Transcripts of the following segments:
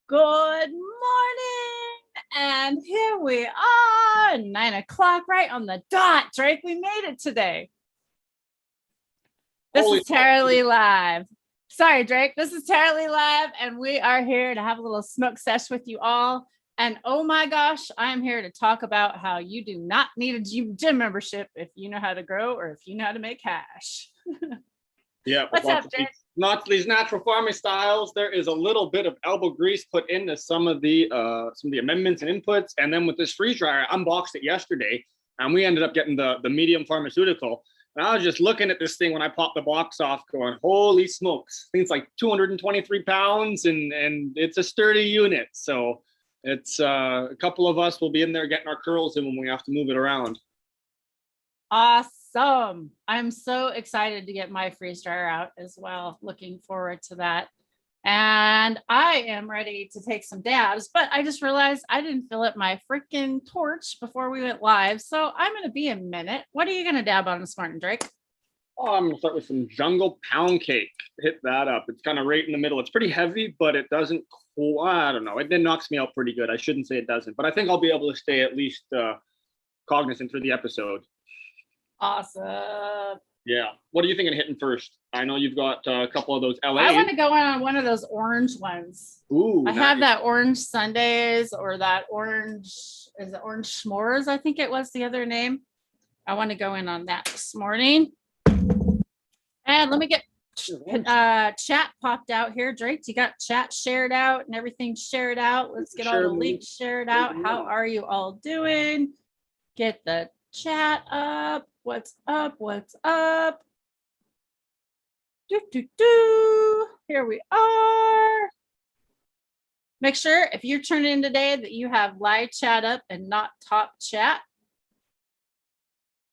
Good morning. And here we are, 9 o'clock right on the dot. Drake, we made it today. This is Tara Lee Live. Sorry, Drake. This is Tara Lee Live, and we are here to have a little smoke sesh with you all. And oh my gosh, I'm here to talk about how you do not need a gym membership if you know how to grow or if you know how to make cash. Yeah. What's up, Drake? Not these natural farming styles. There is a little bit of elbow grease put into some of the amendments and inputs. And then with this freeze dryer, I unboxed it yesterday, and we ended up getting the medium pharmaceutical. And I was just looking at this thing when I popped the box off, going, "Holy smokes!" I think it's like 223 pounds, and it's a sturdy unit. So it's a couple of us will be in there getting our curls in when we have to move it around. Awesome. I'm so excited to get my freeze dryer out as well. Looking forward to that. And I am ready to take some dabs, but I just realized I didn't fill up my freaking torch before we went live. So I'm going to be a minute. What are you going to dab on this morning, Drake? Oh, I'm going to start with some jungle pound cake. Hit that up. It's kind of right in the middle. It's pretty heavy, but it doesn't, I don't know. It knocks me out pretty good. I shouldn't say it doesn't, but I think I'll be able to stay at least cognizant through the episode. Awesome. Yeah. What are you thinking of hitting first? I know you've got a couple of those LA. I want to go on one of those orange ones. Ooh, I have that orange sundaes or that orange, is it orange s'mores? I think it was the other name. I want to go in on that this morning. And let me get chat popped out here. Drake, you got chat shared out and everything shared out. Let's get all the links shared out. How are you all doing? Get the chat up. What's up? What's up? Here we are. Make sure if you're turning in today that you have live chat up and not top chat,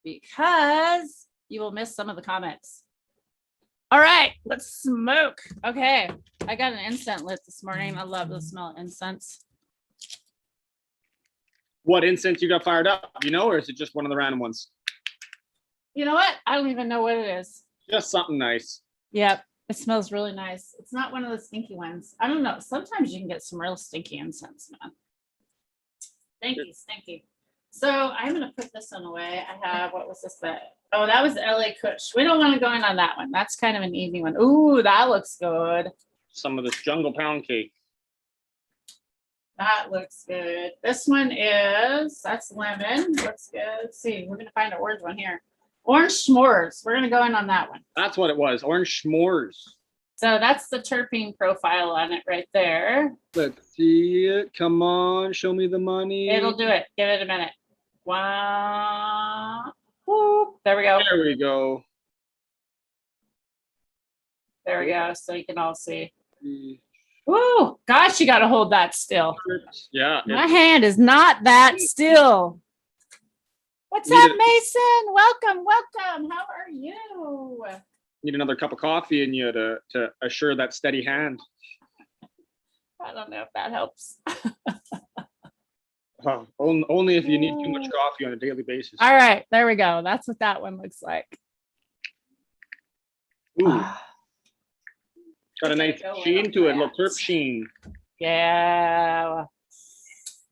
because you will miss some of the comments. All right, let's smoke. Okay, I got an incense lit this morning. I love the smell of incense. What incense you got fired up? You know, or is it just one of the random ones? You know what? I don't even know what it is. Just something nice. Yep, it smells really nice. It's not one of the stinky ones. I don't know. Sometimes you can get some real stinky incense, man. Stinky. So I'm going to put this one away. I have, what was this? Oh, that was LA Kush. We don't want to go in on that one. That's kind of an easy one. Ooh, that looks good. Some of this jungle pound cake. That looks good. This one is, that's lemon. Looks good. Let's see. We're going to find an orange one here. Orange s'mores. We're going to go in on that one. That's what it was. Orange s'mores. So that's the terpene profile on it right there. Let's see it. Come on. Show me the money. It'll do it. Give it a minute. Wow. Woo. There we go. There we go. There we go. So you can all see. Woo. Gosh, you got to hold that still. Yeah. My hand is not that still. What's up, Mason? Welcome. How are you? Need another cup of coffee in you to assure that steady hand. I don't know if that helps. Only if you need too much coffee on a daily basis. All right, there we go. That's what that one looks like. Ooh. Got a nice sheen to it, little terp sheen. Yeah.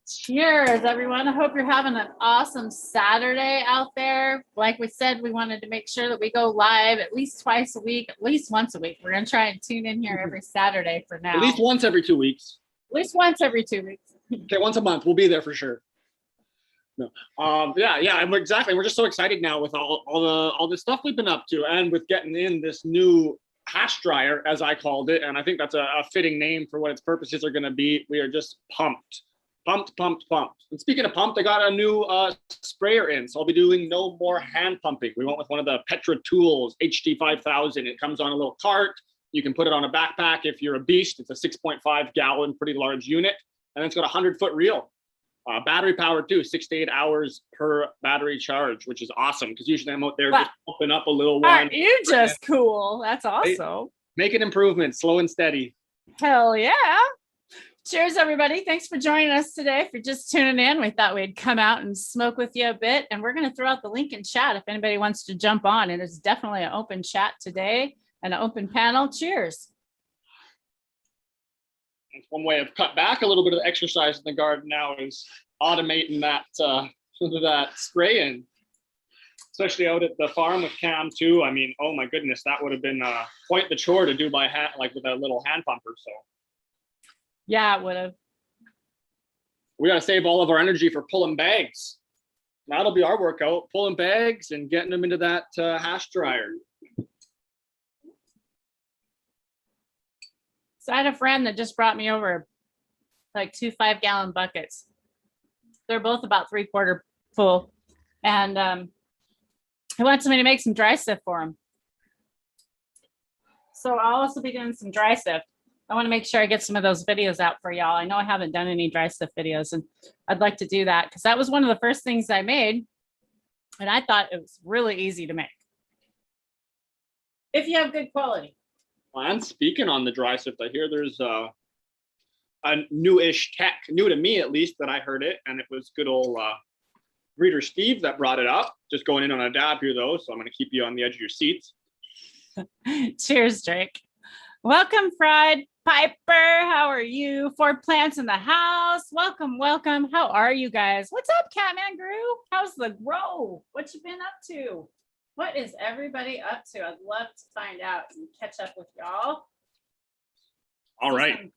Cheers, everyone. I hope you're having an awesome Saturday out there. Like we said, we wanted to make sure that we go live at least twice a week, at least once a week. We're going to try and tune in here every Saturday for now. At least once every 2 weeks. At least once every 2 weeks. Okay, once a month. We'll be there for sure. No. Yeah, and exactly. We're just so excited now with all the stuff we've been up to, and with getting in this new hash dryer, as I called it, and I think that's a fitting name for what its purposes are going to be. We are just pumped. And speaking of pumped, I got a new sprayer in, so I'll be doing no more hand pumping. We went with one of the Petra Tools HD5000. It comes on a little cart. You can put it on a backpack if you're a beast. It's a 6.5 gallon, pretty large unit, and it's got a 100-foot reel. Battery powered too, 6 to 8 hours per battery charge, which is awesome because usually I'm out there just pumping up a little one. Aren't you just cool? That's awesome. Making improvements, slow and steady. Hell yeah. Cheers, everybody. Thanks for joining us today. If you're just tuning in, we thought we'd come out and smoke with you a bit. And we're going to throw out the link in chat if anybody wants to jump on. It is definitely an open chat today, an open panel. Cheers. That's one way I've cut back a little bit of exercise in the garden now is automating that that spraying, especially out at the farm with Cam too. I mean, oh my goodness, that would have been quite the chore to do by hand, like with a little hand pumper. So Yeah, it would have. we got to save all of our energy for pulling bags. That'll be our workout, pulling bags and getting them into that hash dryer. So I had a friend that just brought me over like 2 5-gallon buckets. They're both about 3/4 full. And he wants me to make some dry sift for him. So I'll also be doing some dry sift. I want to make sure I get some of those videos out for y'all. I know I haven't done any dry sift videos, and I'd like to do that because that was one of the first things I made. And I thought it was really easy to make if you have good quality. And speaking on the dry sift, I hear there's a new-ish tech, new to me at least, that I heard it, and it was good old Breeder Steve that brought it up. Just going in on a dab here though, so I'm going to keep you on the edge of your seats. Cheers, Drake. Welcome, Fried Piper. How are you? 4 plants in the house. Welcome, welcome. How are you guys? What's up, Catman Grew? How's the grow? What you been up to? What is everybody up to? I'd love to find out and catch up with y'all. All right.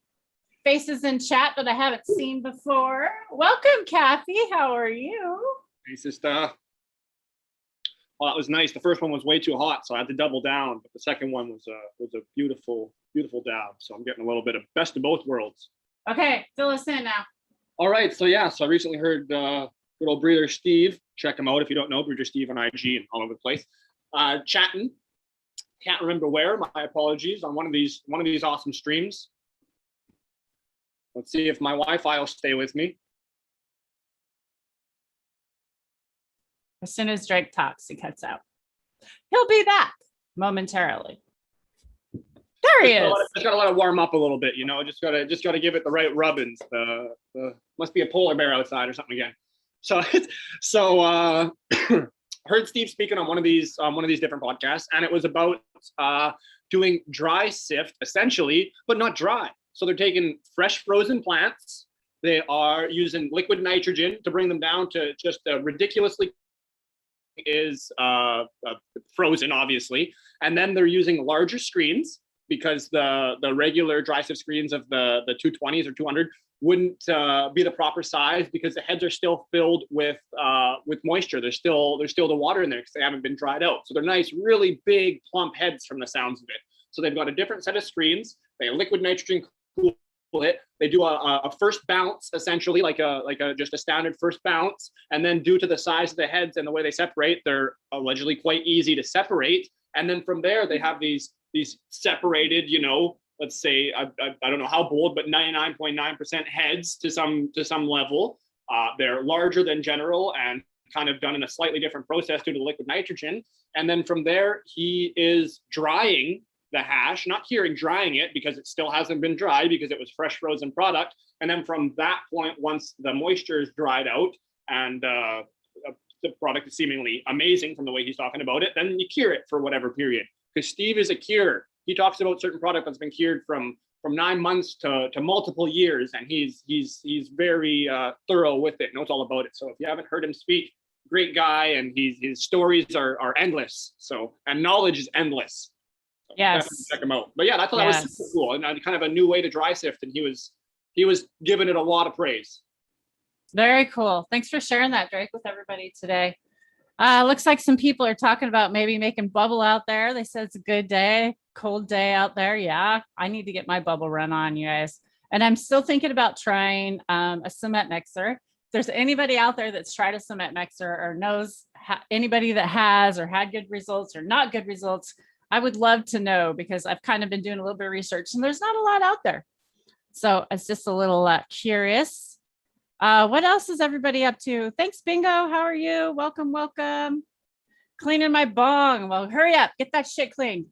Faces in chat that I haven't seen before. Welcome, Kathy. How are you? Hey, sister. Well, that was nice. The first one was way too hot, so I had to double down. But the second one was a beautiful, beautiful dab. So I'm getting a little bit of best of both worlds. Okay, fill us in now. All right. So yeah, so I recently heard good old Breeder Steve. Check him out if you don't know, Breeder Steve on IG and all over the place. Chatting. Can't remember where. My apologies. On one of these awesome streams. Let's see if my Wi-Fi will stay with me. As soon as Drake talks, he cuts out. He'll be back momentarily. There he is. Just gotta let it warm up a little bit, you know. Just gotta give it the right rubbings. Must be a polar bear outside or something again. So heard Steve speaking on one of these different podcasts, and it was about doing dry sift essentially, but not dry. So they're taking fresh frozen plants. They are using liquid nitrogen to bring them down to just ridiculously is frozen, obviously. And then they're using larger screens because the regular dry sift screens of the 220s or 200 wouldn't be the proper size because the heads are still filled with moisture. There's still the water in there because they haven't been dried out. So they're nice, really big, plump heads from the sounds of it. So they've got a different set of screens. They have liquid nitrogen cool it. They do a first bounce, essentially, like just a standard first bounce. And then due to the size of the heads and the way they separate, they're allegedly quite easy to separate. And then from there, they have these separated, you know, let's say, I don't know how bold, but 99.9% heads to some level. They're larger than general and kind of done in a slightly different process due to liquid nitrogen. And then from there, he is drying the hash, not curing, drying it because it still hasn't been dried because it was fresh frozen product. And then from that point, once the moisture is dried out and the product is seemingly amazing from the way he's talking about it, then you cure it for whatever period. Because Steve is a curer. He talks about certain product that's been cured from 9 months to multiple years, and he's very thorough with it, knows all about it. So if you haven't heard him speak, great guy, and his stories are endless. So, and knowledge is endless. So yes, check him out. But yeah, I thought that was super cool and kind of a new way to dry sift, and he was giving it a lot of praise. Very cool. Thanks for sharing that, Drake, with everybody today. Looks like some people are talking about maybe making bubble out there. They said it's a good day, cold day out there. Yeah, I need to get my bubble run on, you guys. And I'm still thinking about trying a cement mixer. If there's anybody out there that's tried a cement mixer or knows anybody that has or had good results or not good results, I would love to know because I've kind of been doing a little bit of research and there's not a lot out there. So it's just a little curious. What else is everybody up to? Thanks, Bingo. How are you? Welcome, welcome. Cleaning my bong. Well, hurry up. Get that shit cleaned.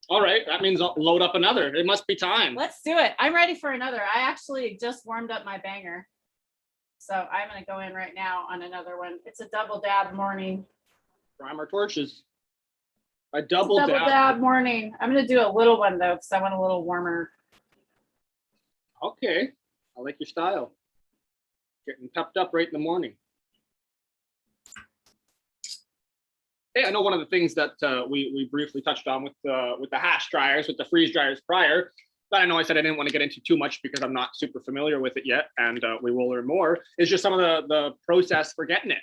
All right. That means I'll load up another. It must be time. Let's do it. I'm ready for another. I actually just warmed up my banger. So I'm going to go in right now on another one. It's a double dab morning. Prime our torches. A double dab morning. I'm going to do a little one, though, because I want a little warmer Okay, I like your style. Getting pepped up right in the morning. Hey, I know one of the things that we briefly touched on with the hash dryers, with the freeze dryers prior, that I know I said I didn't want to get into too much because I'm not super familiar with it yet, and we will learn more, is just some of the process for getting it.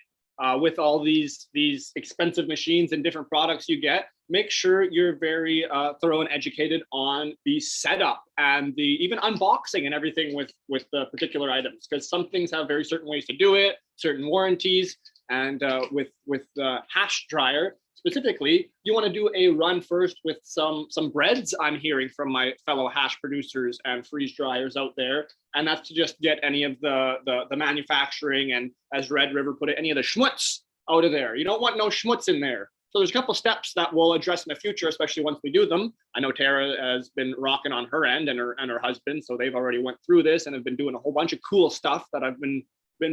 With all these expensive machines and different products you get, make sure you're very thorough and educated on the setup and the even unboxing and everything with the particular items, because some things have very certain ways to do it, certain warranties. And with the hash dryer specifically, you want to do a run first with some breads, I'm hearing from my fellow hash producers and freeze dryers out there. And that's to just get any of the manufacturing and, as Red River put it, any of the schmutz out of there. You don't want no schmutz in there. So there's a couple steps that we'll address in the future, especially once we do them. I know Tara has been rocking on her end, and her husband, so they've already went through this and have been doing a whole bunch of cool stuff that I've been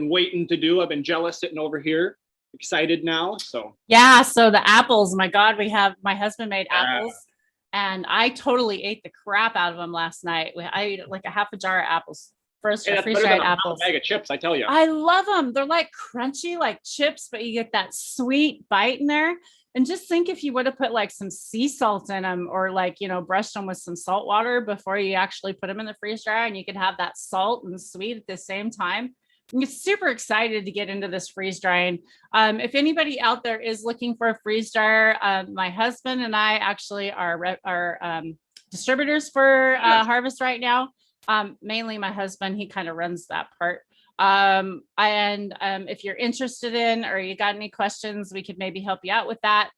waiting to do. I've been jealous sitting over here, excited now. So yeah, so the apples, my God, my husband made apples, and I totally ate the crap out of them last night. I ate like a half a jar of apples. First, hey, freeze dried apples. Bag of chips, I tell you. I love them. They're like crunchy, like chips, but you get that sweet bite in there. And just think if you would have put like some sea salt in them, or like, brushed them with some salt water before you actually put them in the freeze dryer, and you could have that salt and sweet at the same time. I'm super excited to get into this freeze drying. If anybody out there is looking for a freeze dryer, my husband and I actually are distributors for Harvest right now. Mainly my husband, he kind of runs that part. If you're interested in, or you got any questions, we could maybe help you out with that.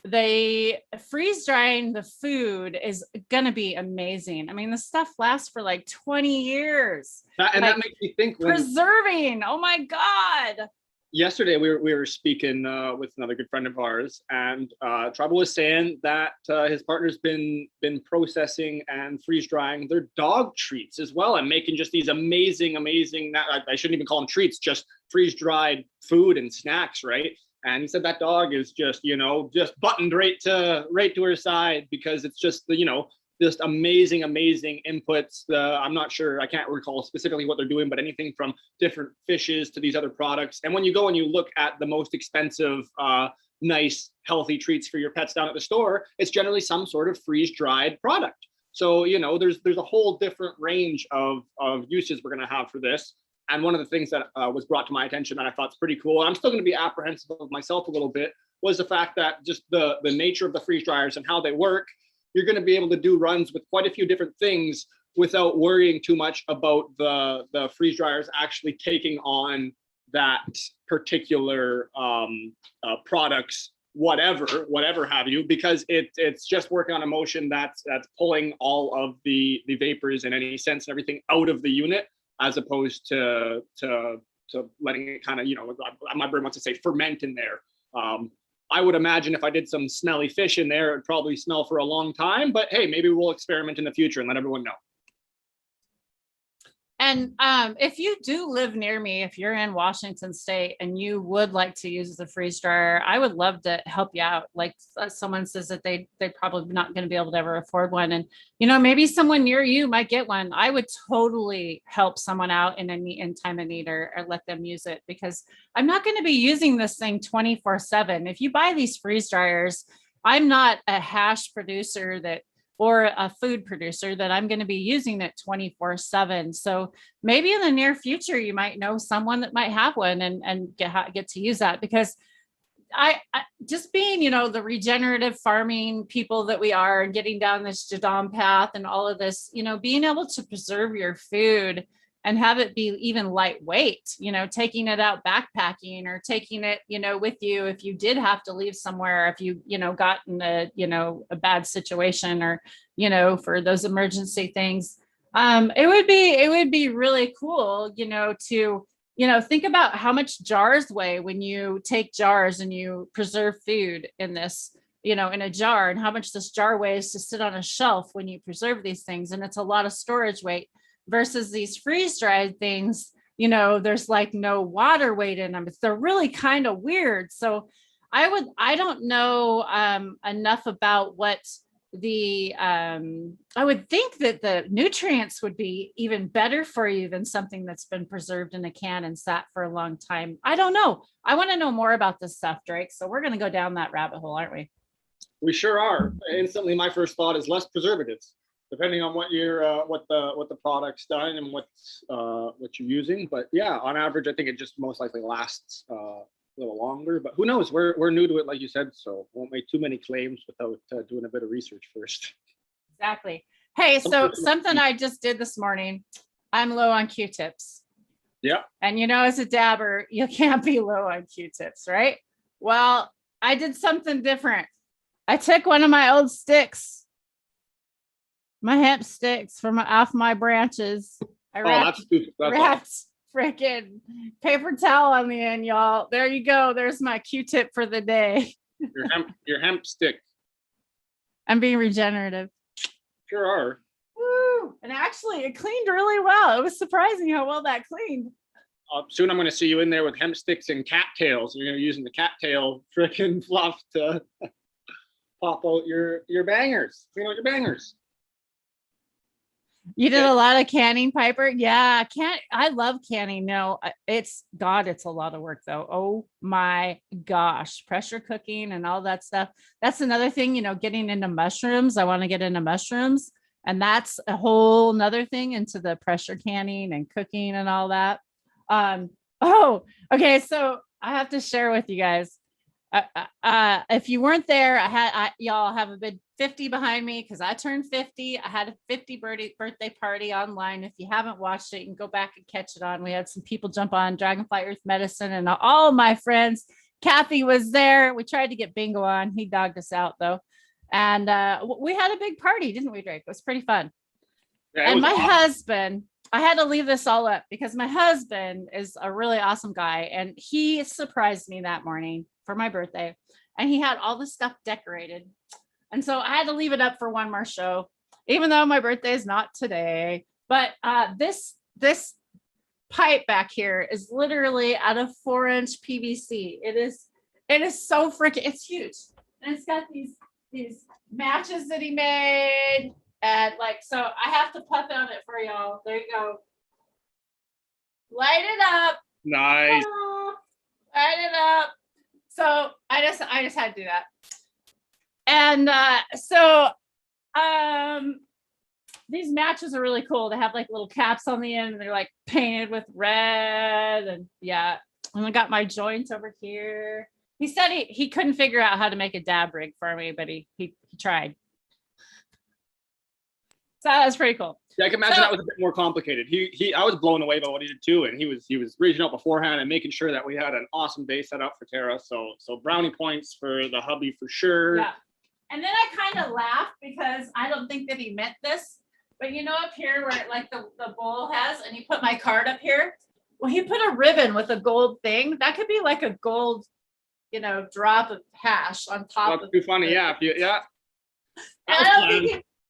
They freeze drying the food is going to be amazing. I mean, the stuff lasts for like 20 years. That makes me think. Preserving. Oh my God. Yesterday we were speaking with another good friend of ours, and Trouble was saying that his partner's been processing and freeze drying their dog treats as well, and making just these amazing, I shouldn't even call them treats, just freeze dried food and snacks, right? And he said that dog is just buttoned right to her side, because it's just just amazing inputs. I'm not sure, I can't recall specifically what they're doing, but anything from different fishes to these other products. And when you go and you look at the most expensive, nice, healthy treats for your pets down at the store, it's generally some sort of freeze-dried product. So, there's a whole different range of uses we're going to have for this. And one of the things that was brought to my attention that I thought is pretty cool, and I'm still going to be apprehensive of myself a little bit, was the fact that just the nature of the freeze dryers and how they work, you're going to be able to do runs with quite a few different things without worrying too much about the freeze dryers actually taking on that particular products, whatever have you, because it's just working on a motion that's pulling all of the vapors in any sense and everything out of the unit, as opposed to letting it kind of, my brain wants to say ferment in there. I would imagine if I did some smelly fish in there, it'd probably smell for a long time, but hey, maybe we'll experiment in the future and let everyone know. And if you do live near me, if you're in Washington State and you would like to use the freeze dryer, I would love to help you out. Like someone says that they probably not going to be able to ever afford one. And, maybe someone near you might get one. I would totally help someone out in time of need, or let them use it, because I'm not going to be using this thing 24/7. If you buy these freeze dryers, I'm not a hash producer or a food producer that I'm going to be using it 24/7. So maybe in the near future, you might know someone that might have one and get to use that, because I just being, the regenerative farming people that we are, and getting down this Jadam path and all of this, being able to preserve your food and have it be even lightweight, taking it out backpacking, or taking it, with you if you did have to leave somewhere, if you, got in a bad situation, or, for those emergency things. It would be really cool, to, think about how much jars weigh when you take jars and you preserve food in this, in a jar, and how much this jar weighs to sit on a shelf when you preserve these things. And it's a lot of storage weight. Versus these freeze-dried things, there's like no water weight in them. They're really kind of weird. So I don't know enough about what I would think that the nutrients would be even better for you than something that's been preserved in a can and sat for a long time. I don't know. I want to know more about this stuff, Drake. So we're going to go down that rabbit hole, aren't we? We sure are. Instantly, my first thought is less preservatives, depending on what the product's done and what you're using. But yeah, on average, I think it just most likely lasts a little longer. But who knows? We're new to it, like you said, so won't make too many claims without doing a bit of research first. Exactly. Hey, so something I just did this morning. I'm low on Q-tips. Yeah. And as a dabber, you can't be low on Q-tips, right? Well, I did something different. I took one of my old sticks, my hemp sticks off my branches. I wrapped freaking paper towel on the end, y'all. There you go. There's my Q-tip for the day. Your hemp stick. I'm being regenerative. Sure are. Woo! And actually, it cleaned really well. It was surprising how well that cleaned. Soon I'm going to see you in there with hemp sticks and cattails. You're going to be using the cattail freaking fluff to pop out your bangers. Clean out your bangers. You did a lot of canning, Piper. Yeah, I love canning. No, it's a lot of work though. Oh my gosh, pressure cooking and all that stuff. That's another thing, getting into mushrooms. I want to get into mushrooms, and that's a whole nother thing into the pressure canning and cooking and all that. Okay. So I have to share with you guys. If you weren't there, y'all have a big 50 behind me because I turned 50. I had a 50 birthday party online. If you haven't watched it, you can go back and catch it on. We had some people jump on Dragonfly Earth Medicine and all my friends. Kathy was there. We tried to get Bingo on. He dogged us out though. And we had a big party, didn't we, Drake? It was pretty fun. Yeah, and my husband, I had to leave this all up because my husband is a really awesome guy. And he surprised me that morning for my birthday. And he had all this stuff decorated. And so I had to leave it up for one more show, even though my birthday is not today. But this pipe back here is literally out of 4-inch PVC. It is so freaking, it's huge. And it's got these matches that he made. And so I have to puff on it for y'all. There you go. Light it up. Nice. Light it up. So I just had to do that. And these matches are really cool. They have little caps on the end and they're painted with red. And yeah, and I got my joint over here. He said he couldn't figure out how to make a dab rig for me, but he tried. So that was pretty cool. Yeah, I can imagine that was a bit more complicated. I was blown away by what he did too, and he was reaching out beforehand and making sure that we had an awesome day set up for Tara. So brownie points for the hubby for sure. Yeah. And then I kind of laughed because I don't think that he meant this, but up here where the bowl has, and he put my card up here. Well, he put a ribbon with a gold thing. That could be like a gold, drop of hash on top. That's too funny. Yeah.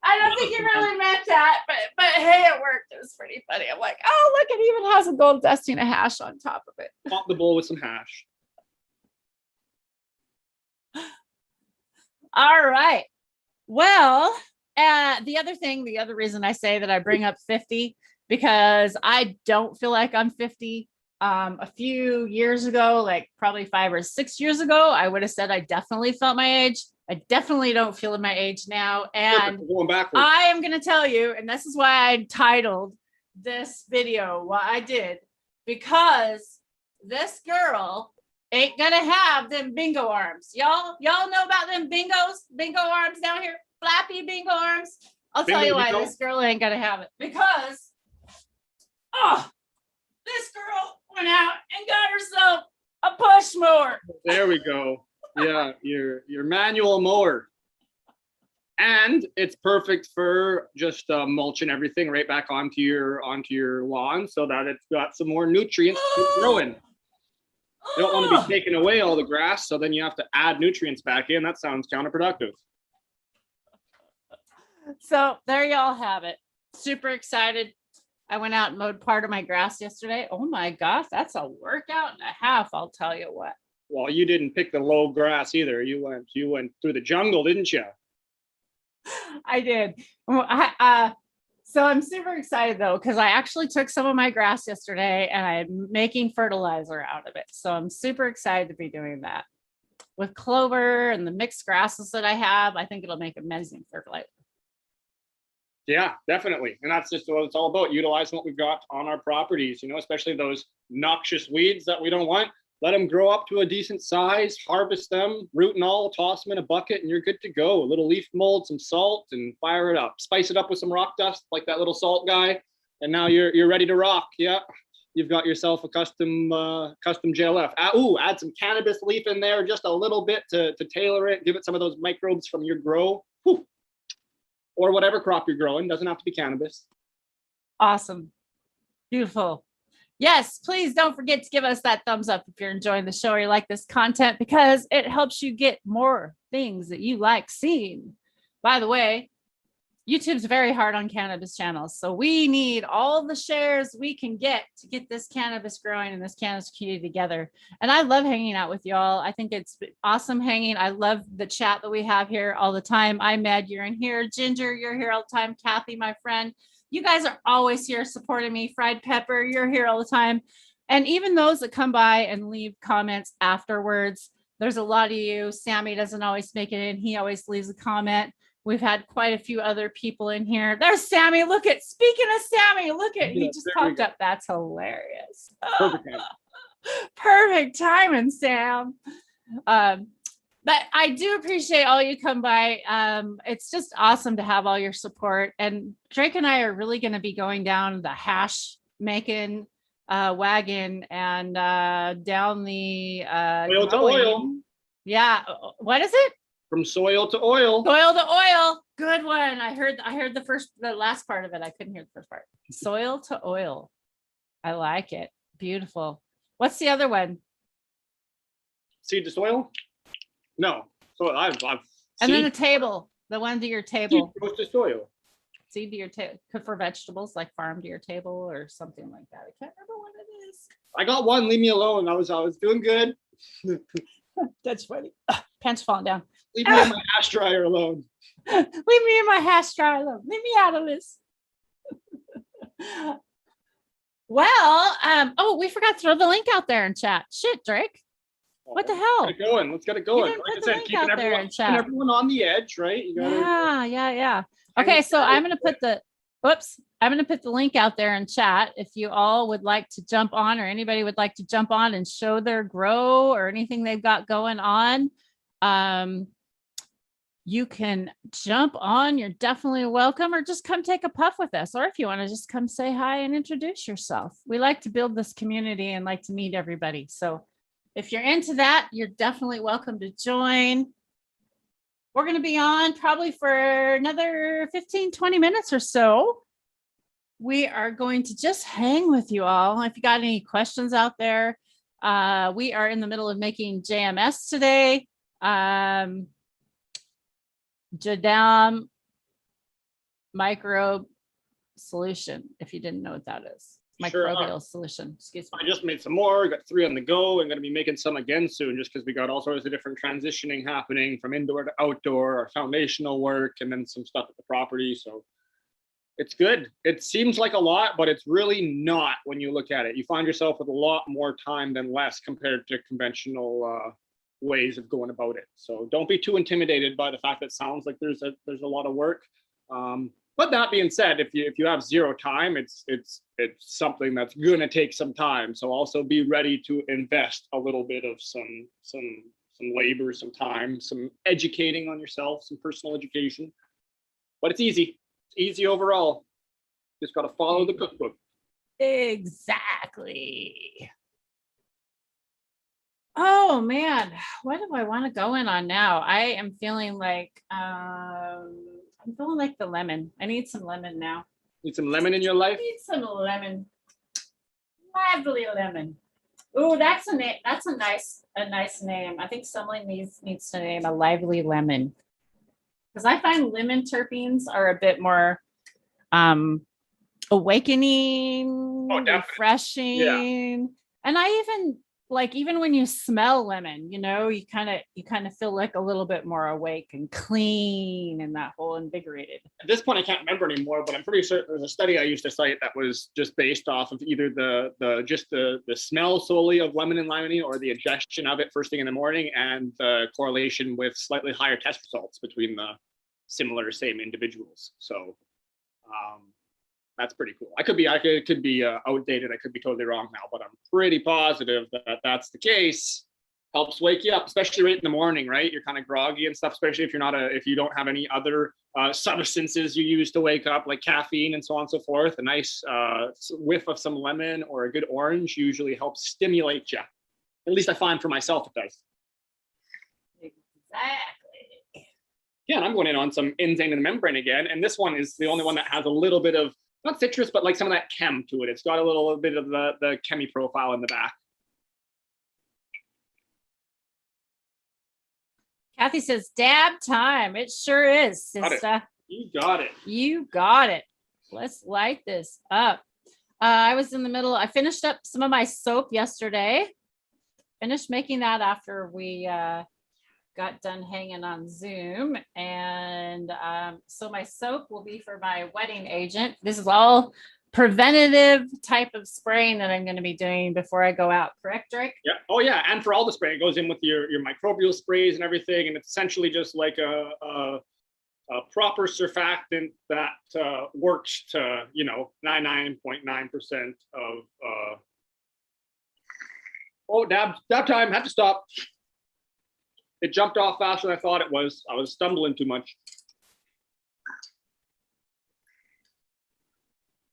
I don't think he really meant that, but hey, it worked. It was pretty funny. I'm like, oh, look, it even has a gold dusting of hash on top of it. Pop the bowl with some hash. All right. Well, the other reason I say that I bring up 50, because I don't feel like I'm 50. A few years ago, probably 5 or 6 years ago, I would have said I definitely felt my age. I definitely don't feel my age now. And I am going to tell you, and this is why I titled this video what I did, because this girl ain't going to have them bingo arms. Y'all know about them bingo arms down here? Flappy bingo arms. I'll tell you why this girl ain't going to have it. Because, this girl went out and got herself a push mower. There we go. Yeah, your manual mower, and it's perfect for just mulching everything right back onto your lawn, so that it's got some more nutrients to throw in. You don't want to be taking away all the grass, so then you have to add nutrients back in. That sounds counterproductive. So there y'all have it. Super excited. I went out and mowed part of my grass yesterday. Oh my gosh, that's a workout and a half, I'll tell you what. Well, you didn't pick the low grass either. You went through the jungle, didn't you? I did. So I'm super excited though, because I actually took some of my grass yesterday and I'm making fertilizer out of it. So I'm super excited to be doing that with clover and the mixed grasses that I have. I think it'll make amazing fertilizer. Yeah, definitely. And that's just what it's all about, utilizing what we've got on our properties, especially those noxious weeds that we don't want. Let them grow up to a decent size, harvest them, root and all, toss them in a bucket, and you're good to go. A little leaf mold, some salt, and fire it up. Spice it up with some rock dust, like that little salt guy, and now you're ready to rock. Yeah, you've got yourself a custom JLF. Add some cannabis leaf in there, just a little bit to tailor it, give it some of those microbes from your grow. Whew. Or whatever crop you're growing. Doesn't have to be cannabis. Awesome. Beautiful. Yes, please don't forget to give us that thumbs up if you're enjoying the show or you like this content, because it helps you get more things that you like seeing. By the way, YouTube's very hard on cannabis channels. So we need all the shares we can get to get this cannabis growing and this cannabis community together. And I love hanging out with y'all. I think it's awesome hanging. I love the chat that we have here all the time. Med, you're in here. Ginger, you're here all the time. Kathy, my friend. You guys are always here supporting me. Fried Pepper, you're here all the time. And even those that come by and leave comments afterwards, there's a lot of you. Sammy doesn't always make it in. He always leaves a comment. We've had quite a few other people in here. There's Sammy. Speaking of Sammy, he just popped up. That's hilarious. Perfect timing, Sam. But I do appreciate all you come by. It's just awesome to have all your support. And Drake and I are really going to be going down the hash making wagon and down the oil to oil. Yeah. What is it? From soil to oil. Soil to oil. Good one. I heard the last part of it. I couldn't hear the first part. Soil to oil. I like it. Beautiful. What's the other one? Seed to soil? No. So I've and then the table. The one to your table. Seed goes to soil. Seed to your table for vegetables, like farm to your table or something like that. I can't remember what it is. I got one. Leave me alone. I was doing good. That's funny. Pants falling down. Leave me in my hash dryer alone. Leave me in my hash dryer alone. Leave me out of this. Well, we forgot to throw the link out there in chat. Shit, Drake. What the hell? Let's get it going. Like I said, keeping everyone on the edge, right? You gotta, yeah. Okay, so I'm gonna put the link out there in chat. If you all would like to jump on, or anybody would like to jump on and show their grow or anything they've got going on, you can jump on. You're definitely welcome, or just come take a puff with us. Or if you want to just come say hi and introduce yourself. We like to build this community and like to meet everybody. So if you're into that, you're definitely welcome to join. We're going to be on probably for another 15, 20 minutes or so. We are going to just hang with you all. If you got any questions out there, we are in the middle of making JMS today. Jadam microbe solution, if you didn't know what that is. Microbial solution. Excuse me. I just made some more. Got 3 on the go. I'm going to be making some again soon, just because we got all sorts of different transitioning happening from indoor to outdoor, our foundational work, and then some stuff at the property. So it's good. It seems like a lot, but it's really not when you look at it. You find yourself with a lot more time than less compared to conventional ways of going about it. So don't be too intimidated by the fact that it sounds like there's a lot of work. But that being said, if you have zero time, it's something that's gonna take some time. So also be ready to invest a little bit of some labor, some time, some educating on yourself, some personal education. But it's easy. It's easy overall. Just gotta follow the cookbook. Exactly. Oh man, what do I want to go in on now? I am feeling like I'm feeling like the lemon. I need some lemon now. Need some lemon in your life? I need some lemon. Lively lemon. Oh, that's a name. That's a nice name. I think someone needs to name a lively lemon. Because I find lemon terpenes are a bit more awakening, refreshing. Yeah. And I even like even when you smell lemon, you know, you kind of feel like a little bit more awake and clean and that whole invigorated. At this point, I can't remember anymore, but I'm pretty certain there's a study I used to cite that was just based off of either the smell solely of lemon and limonene or the ingestion of it first thing in the morning, and the correlation with slightly higher test results between the similar same individuals. So that's pretty cool. I could be outdated. I could be totally wrong now, but I'm pretty positive that that's the case. Helps wake you up, especially right in the morning, right? You're kind of groggy and stuff, especially if you don't have any other substances you use to wake up, like caffeine and so on and so forth. A nice whiff of some lemon or a good orange usually helps stimulate you. At least I find for myself it does. Exactly. Yeah, and I'm going in on some insane in the membrane again, and this one is the only one that has a little bit of not citrus, but like some of that chem to it. It's got a little bit of the chemi profile in the back. Kathy says, dab time. It sure is, sister. You got it. You got it. Let's light this up. I was in the middle. I finished up some of my soap yesterday. Finished making that after we got done hanging on Zoom. And so my soap will be for my wetting agent. This is all preventative type of spraying that I'm going to be doing before I go out. Correct, Drake? Yeah. Oh, yeah. And for all the spray, it goes in with your microbial sprays and everything. And it's essentially just like a proper surfactant that works to, 99.9% of. Oh, dab time. Had to stop. It jumped off faster than I thought it was. I was stumbling too much.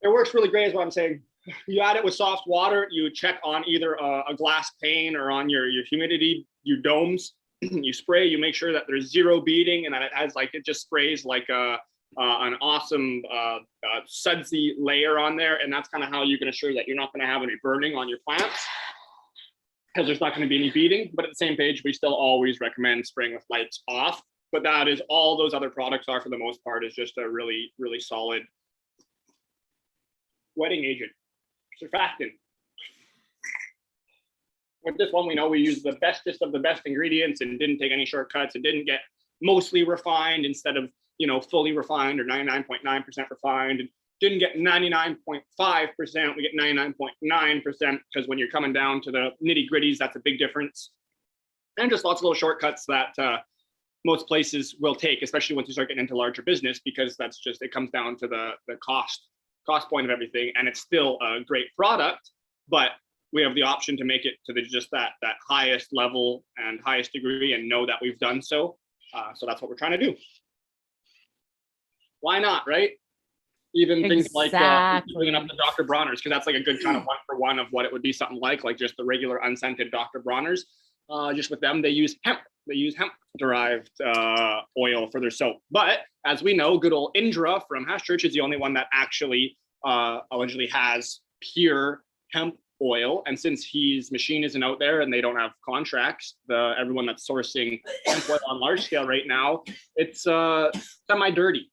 It works really great is what I'm saying. You add it with soft water, you check on either a glass pane or on your humidity, your domes. You spray, you make sure that there's zero beading and that it just sprays like an awesome sudsy layer on there. And that's kind of how you can assure that you're not going to have any burning on your plants, because there's not going to be any beading. But at the same page, we still always recommend spraying with lights off. But that is all those other products are for the most part, is just a really, really solid wetting agent, surfactant. With this one, we know we used the bestest of the best ingredients and didn't take any shortcuts. It didn't get mostly refined instead of, fully refined or 99.9% refined. It didn't get 99.5%. We get 99.9% because when you're coming down to the nitty gritties, that's a big difference. And just lots of little shortcuts that most places will take, especially once you start getting into larger business, because that's just, it comes down to the cost point of everything. And it's still a great product, but we have the option to make it to just that highest level and highest degree, and know that we've done so. So that's what we're trying to do. Why not, right? Even things like bringing up the Dr. Bronner's, because that's like a good kind of 1-for-1 of what it would be something like just the regular unscented Dr. Bronner's. Just with them, they use hemp. They use hemp-derived oil for their soap. But as we know, good old Indra from Hash Church is the only one that actually allegedly has pure hemp oil. And since his machine isn't out there and they don't have contracts, everyone that's sourcing hemp oil on large scale right now, it's semi-dirty.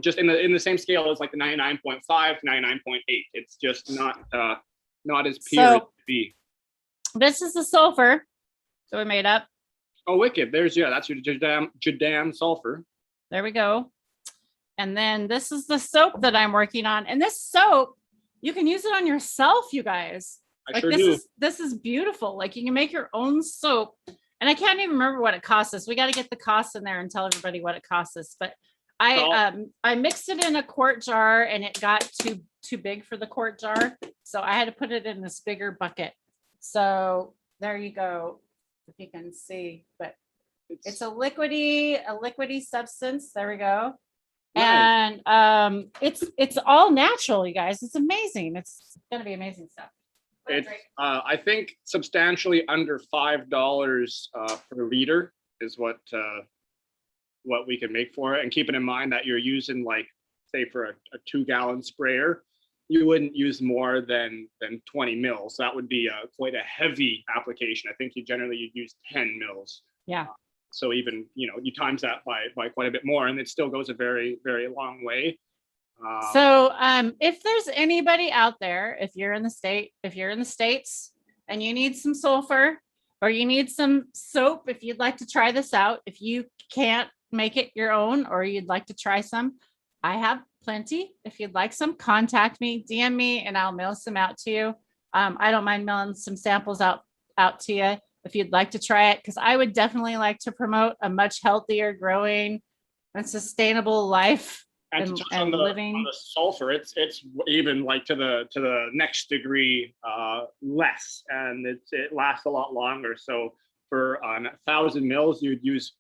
Just in the same scale as like the 99.5 to 99.8. It's just not as pure as it could be. This is the sulfur that we made up. Oh, wicked. That's your Jadam sulfur. There we go. And then this is the soap that I'm working on. And this soap, you can use it on yourself, you guys. This is beautiful. Like, you can make your own soap. And I can't even remember what it costs us. We got to get the cost in there and tell everybody what it costs us. But I mixed it in a quart jar and it got too big for the quart jar. So I had to put it in this bigger bucket. So there you go, if you can see, but it's a liquidy substance. There we go. Nice. And it's all natural, you guys. It's amazing. It's gonna be amazing stuff. It's I think substantially under $5 per liter is what we can make for it. And keeping in mind that you're using, like, say for a 2-gallon sprayer, you wouldn't use more than 20 mils. That would be quite a heavy application. I think you'd use 10 mils. Yeah. So even, you times that by quite a bit more, and it still goes a very, very long way. So if there's anybody out there, if you're in the States, and you need some sulfur or you need some soap, if you'd like to try this out, if you can't make it your own or you'd like to try some, I have plenty. If you'd like some, contact me, DM me, and I'll mail some out to you. I don't mind mailing some samples out to you if you'd like to try it, because I would definitely like to promote a much healthier growing and sustainable life And to touch on the sulfur, it's even like to the next degree less, and it lasts a lot longer. So for 1,000 mils, you'd use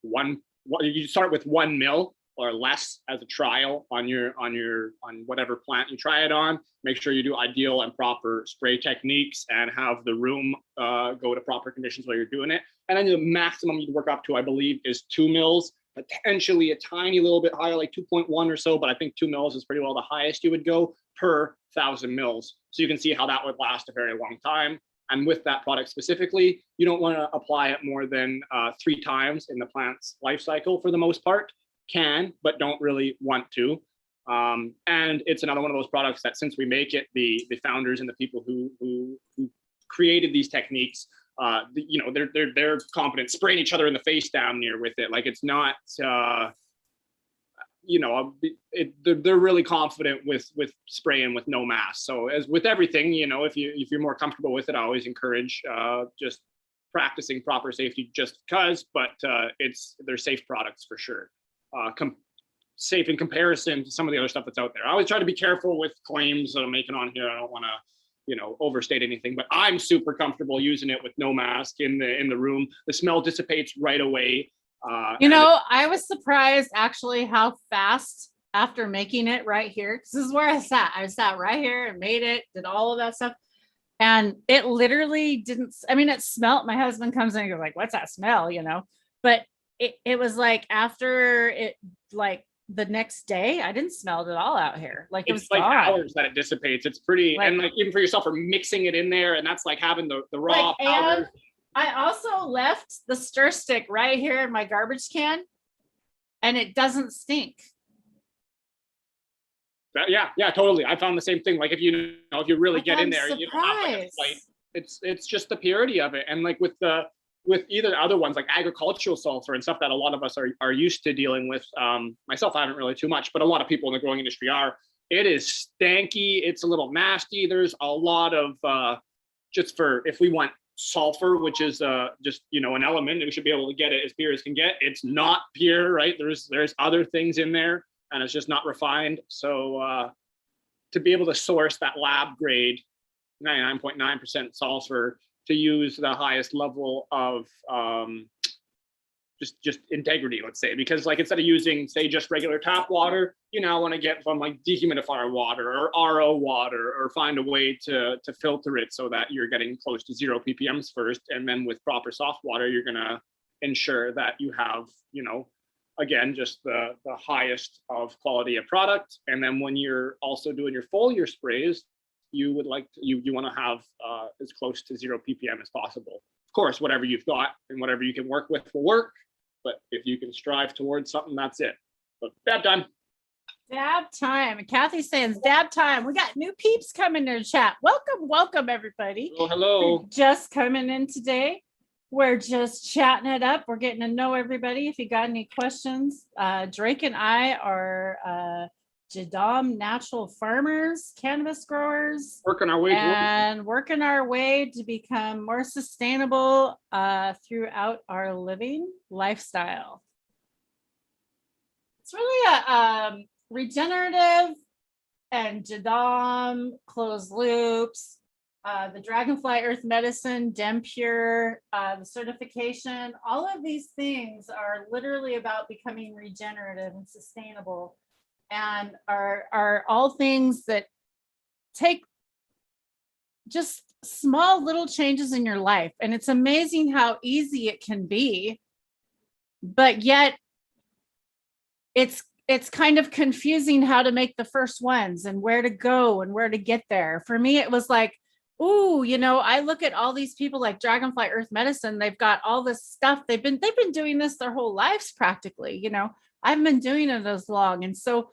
you start with 1 mil or less as a trial on whatever plant you try it on. Make sure you do ideal and proper spray techniques and have the room go to proper conditions while you're doing it. And then the maximum you'd work up to, I believe, is 2 mils. Potentially a tiny little bit higher, like 2.1 or so, but I think 2 mils is pretty well the highest you would go per 1,000 mils. So you can see how that would last a very long time. And with that product specifically, you don't want to apply it more than 3 times in the plant's life cycle for the most part. Can, but don't really want to. And it's another one of those products that, since we make it, the founders and the people who created these techniques, they're confident spraying each other in the face down near with it. Like, it's not, they're really confident with spraying with no mask. So as with everything, if you're more comfortable with it, I always encourage just practicing proper safety just because, but they're safe products for sure. Safe in comparison to some of the other stuff that's out there. I always try to be careful with claims that I'm making on here. I don't want to overstate anything, but I'm super comfortable using it with no mask in the room. The smell dissipates right away. I was surprised actually how fast after making it right here, because this is where I sat right here and made it, did all of that stuff. And it literally didn't, it smelled. My husband comes in and goes like, what's that smell? But it was like after it, like the next day, I didn't smell it at all out here. Like, it was like gone. hours that it dissipates. It's pretty, and like even for yourself, for mixing it in there, and that's like having the raw powder. And I also left the stir stick right here in my garbage can, and it doesn't stink. Yeah, totally. I found the same thing. Like, if you really get in there, surprised. you don't have like a slight, it's just the purity of it. And like with either other ones like agricultural sulfur and stuff that a lot of us are used to dealing with. Myself, I haven't really too much, but a lot of people in the growing industry are. It is stanky. It's a little nasty. There's a lot of just for, if we want sulfur, which is just an element, we should be able to get it as pure as can get. It's not pure, right? There's other things in there, and it's just not refined. So to be able to source that lab grade 99.9% sulfur, to use the highest level of just integrity, let's say, because like instead of using, say, just regular tap water, you now want to get from like dehumidifier water or RO water, or find a way to filter it so that you're getting close to 0 ppms first, and then with proper soft water, you're going to ensure that you have, again, just the highest of quality of product. And then when you're also doing your foliar sprays, you would like to, you want to have as close to 0 ppm as possible. Of course, whatever you've got and whatever you can work with will work, but if you can strive towards something, that's it. But dab time. Dab time. And Kathy's saying dab time. We got new peeps coming to the chat. Welcome everybody. Hello. You're just coming in today. We're just chatting it up. We're getting to know everybody. If you got any questions, Drake and I are Jadam natural farmers, cannabis growers, working our way to become more sustainable throughout our living lifestyle. It's really a regenerative and Jadam closed loops, the Dragonfly Earth medicine, Pure, the certification. All of these things are literally about becoming regenerative and sustainable, and are all things that take just small little changes in your life. And it's amazing how easy it can be, but yet it's kind of confusing how to make the first ones and where to go and where to get there. For me, it was like, ooh, I look at all these people like Dragonfly Earth medicine. They've got all this stuff. They've been doing this their whole lives practically. I haven't been doing it as long. And so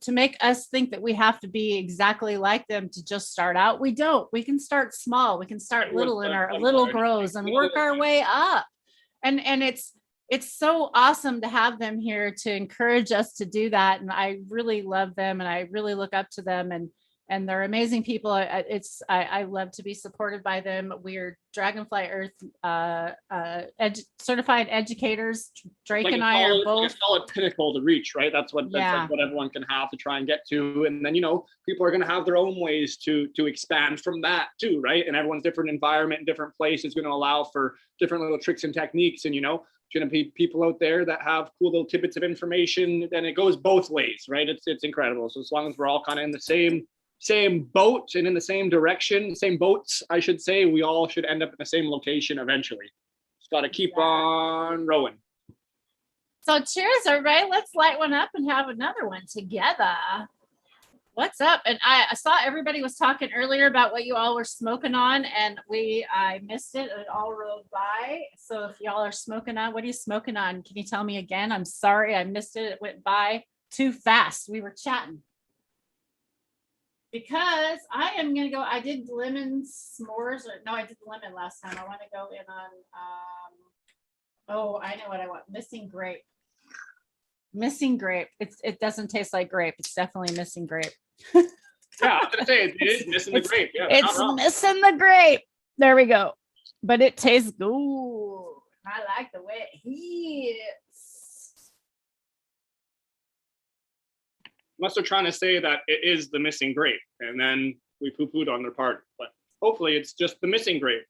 make us think that we have to be exactly like them to just start out. We don't. We can start small. We can start little in our little grows and work our way up. And it's so awesome to have them here to encourage us to do that. And I really love them and I really look up to them, and they're amazing people. I love to be supported by them. We're Dragonfly Earth certified educators. Drake and I are both a solid pinnacle to reach, right? That's what everyone can have to try and get to. And then, people are going to have their own ways to expand from that too, right? And everyone's different environment and different place is going to allow for different little tricks and techniques. And, going to be people out there that have cool little tidbits of information, and it goes both ways, right? It's incredible. So as long as we're all kind of in the same boat and in the same direction, same boats, I should say, we all should end up in the same location eventually. Just got to keep on rowing. So cheers, everybody. Let's light one up and have another one together. What's up? And I saw everybody was talking earlier about what you all were smoking on, and I missed it. It all rolled by. So if y'all are smoking on, what are you smoking on? Can you tell me again? I'm sorry, I missed it. It went by too fast. We were chatting. Because I am gonna go. I did lemon s'mores, no, I did lemon last time. I want to go in on. Oh, I know what I want. Missing grape. Missing grape. It doesn't taste like grape. It's definitely missing grape. Yeah, I was gonna say it is missing the grape. Yeah, it's missing the grape. There we go. But it tastes good. I like the way it hits. Unless they're trying to say that it is the missing grape, and then we poo-pooed on their part. But hopefully, it's just the missing grape.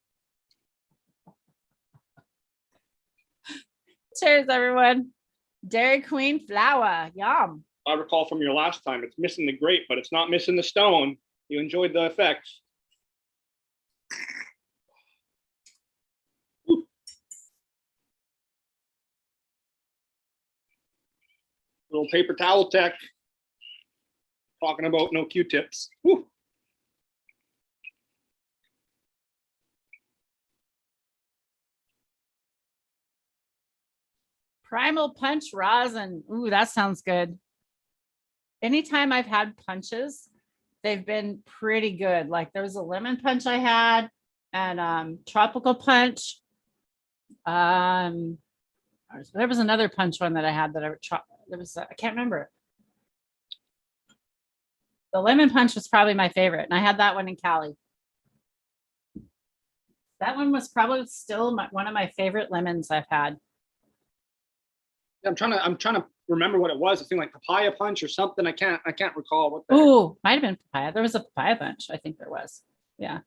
Cheers, everyone. Dairy Queen flour, yum. I recall from your last time, it's missing the grape, but it's not missing the stone. You enjoyed the effects. Woo. Little paper towel tech. Talking about no Q-tips. Woo. Primal Punch rosin. Ooh, that sounds good. Anytime I've had punches, they've been pretty good. Like there was a lemon punch I had, and tropical punch. There was another punch one that I had that I can't remember. The lemon punch was probably my favorite, and I had that one in Cali. That one was probably still one of my favorite lemons I've had. I'm trying to remember what it was. It seemed like papaya punch or something. I can't recall what. Ooh, might have been papaya. There was a papaya punch. I think there was. Yeah.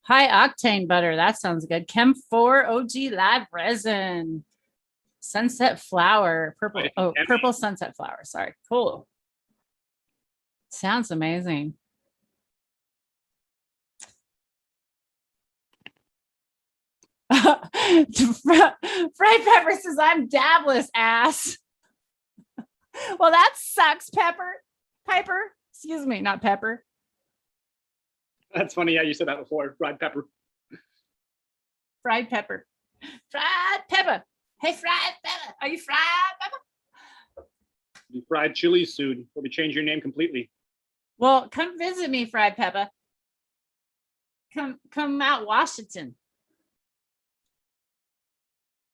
High octane butter. That sounds good. Chem 4 OG live resin. Sunset flower. Purple. Oh, purple sunset flower. Sorry. Cool. Sounds amazing. Fried Pepper says, I'm dabless, ass. Well, that sucks, Piper. Excuse me, not Pepper. That's funny. Yeah, you said that before. Fried pepper. Fried Pepper. Fried Pepper. Hey, Fried Pepper. Are you Fried Pepper? You fried chili soon. We'll be changing your name completely. Well, come visit me, Fried Pepper. Come out Washington.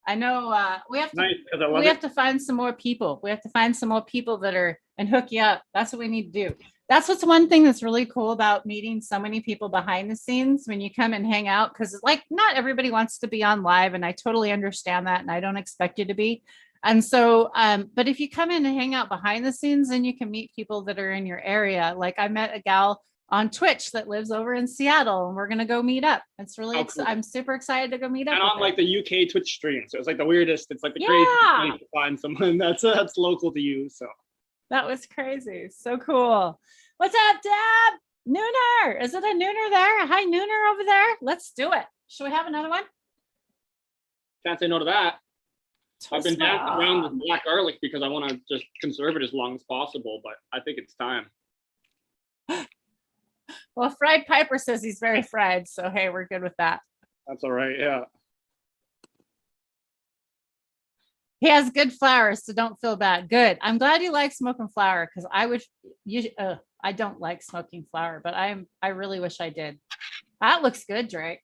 I know we have to find some more people. We have to find some more people that are and hook you up. That's what we need to do. That's what's one thing that's really cool about meeting so many people behind the scenes when you come and hang out, because like not everybody wants to be on live, and I totally understand that, and I don't expect you to be. And so, but if you come in and hang out behind the scenes, then you can meet people that are in your area. Like I met a gal on Twitch that lives over in Seattle, and we're gonna go meet up. It's really cool. I'm super excited to go meet up. And on like the UK Twitch stream, so it's like the weirdest. It's like the craziest way to find someone that's local to you. So that was crazy. So cool. What's up, Deb? Nooner, is it a Nooner there? Hi, Nooner over there. Let's do it. Should we have another one? Can't say no to that. I've been dancing around with black garlic because I want to just conserve it as long as possible, but I think it's time. Well, Fried Piper says he's very fried, so hey, we're good with that. That's all right, yeah. He has good flowers, so don't feel bad. Good. I'm glad you like smoking flower because I don't like smoking flower, but I really wish I did. That looks good, Drake.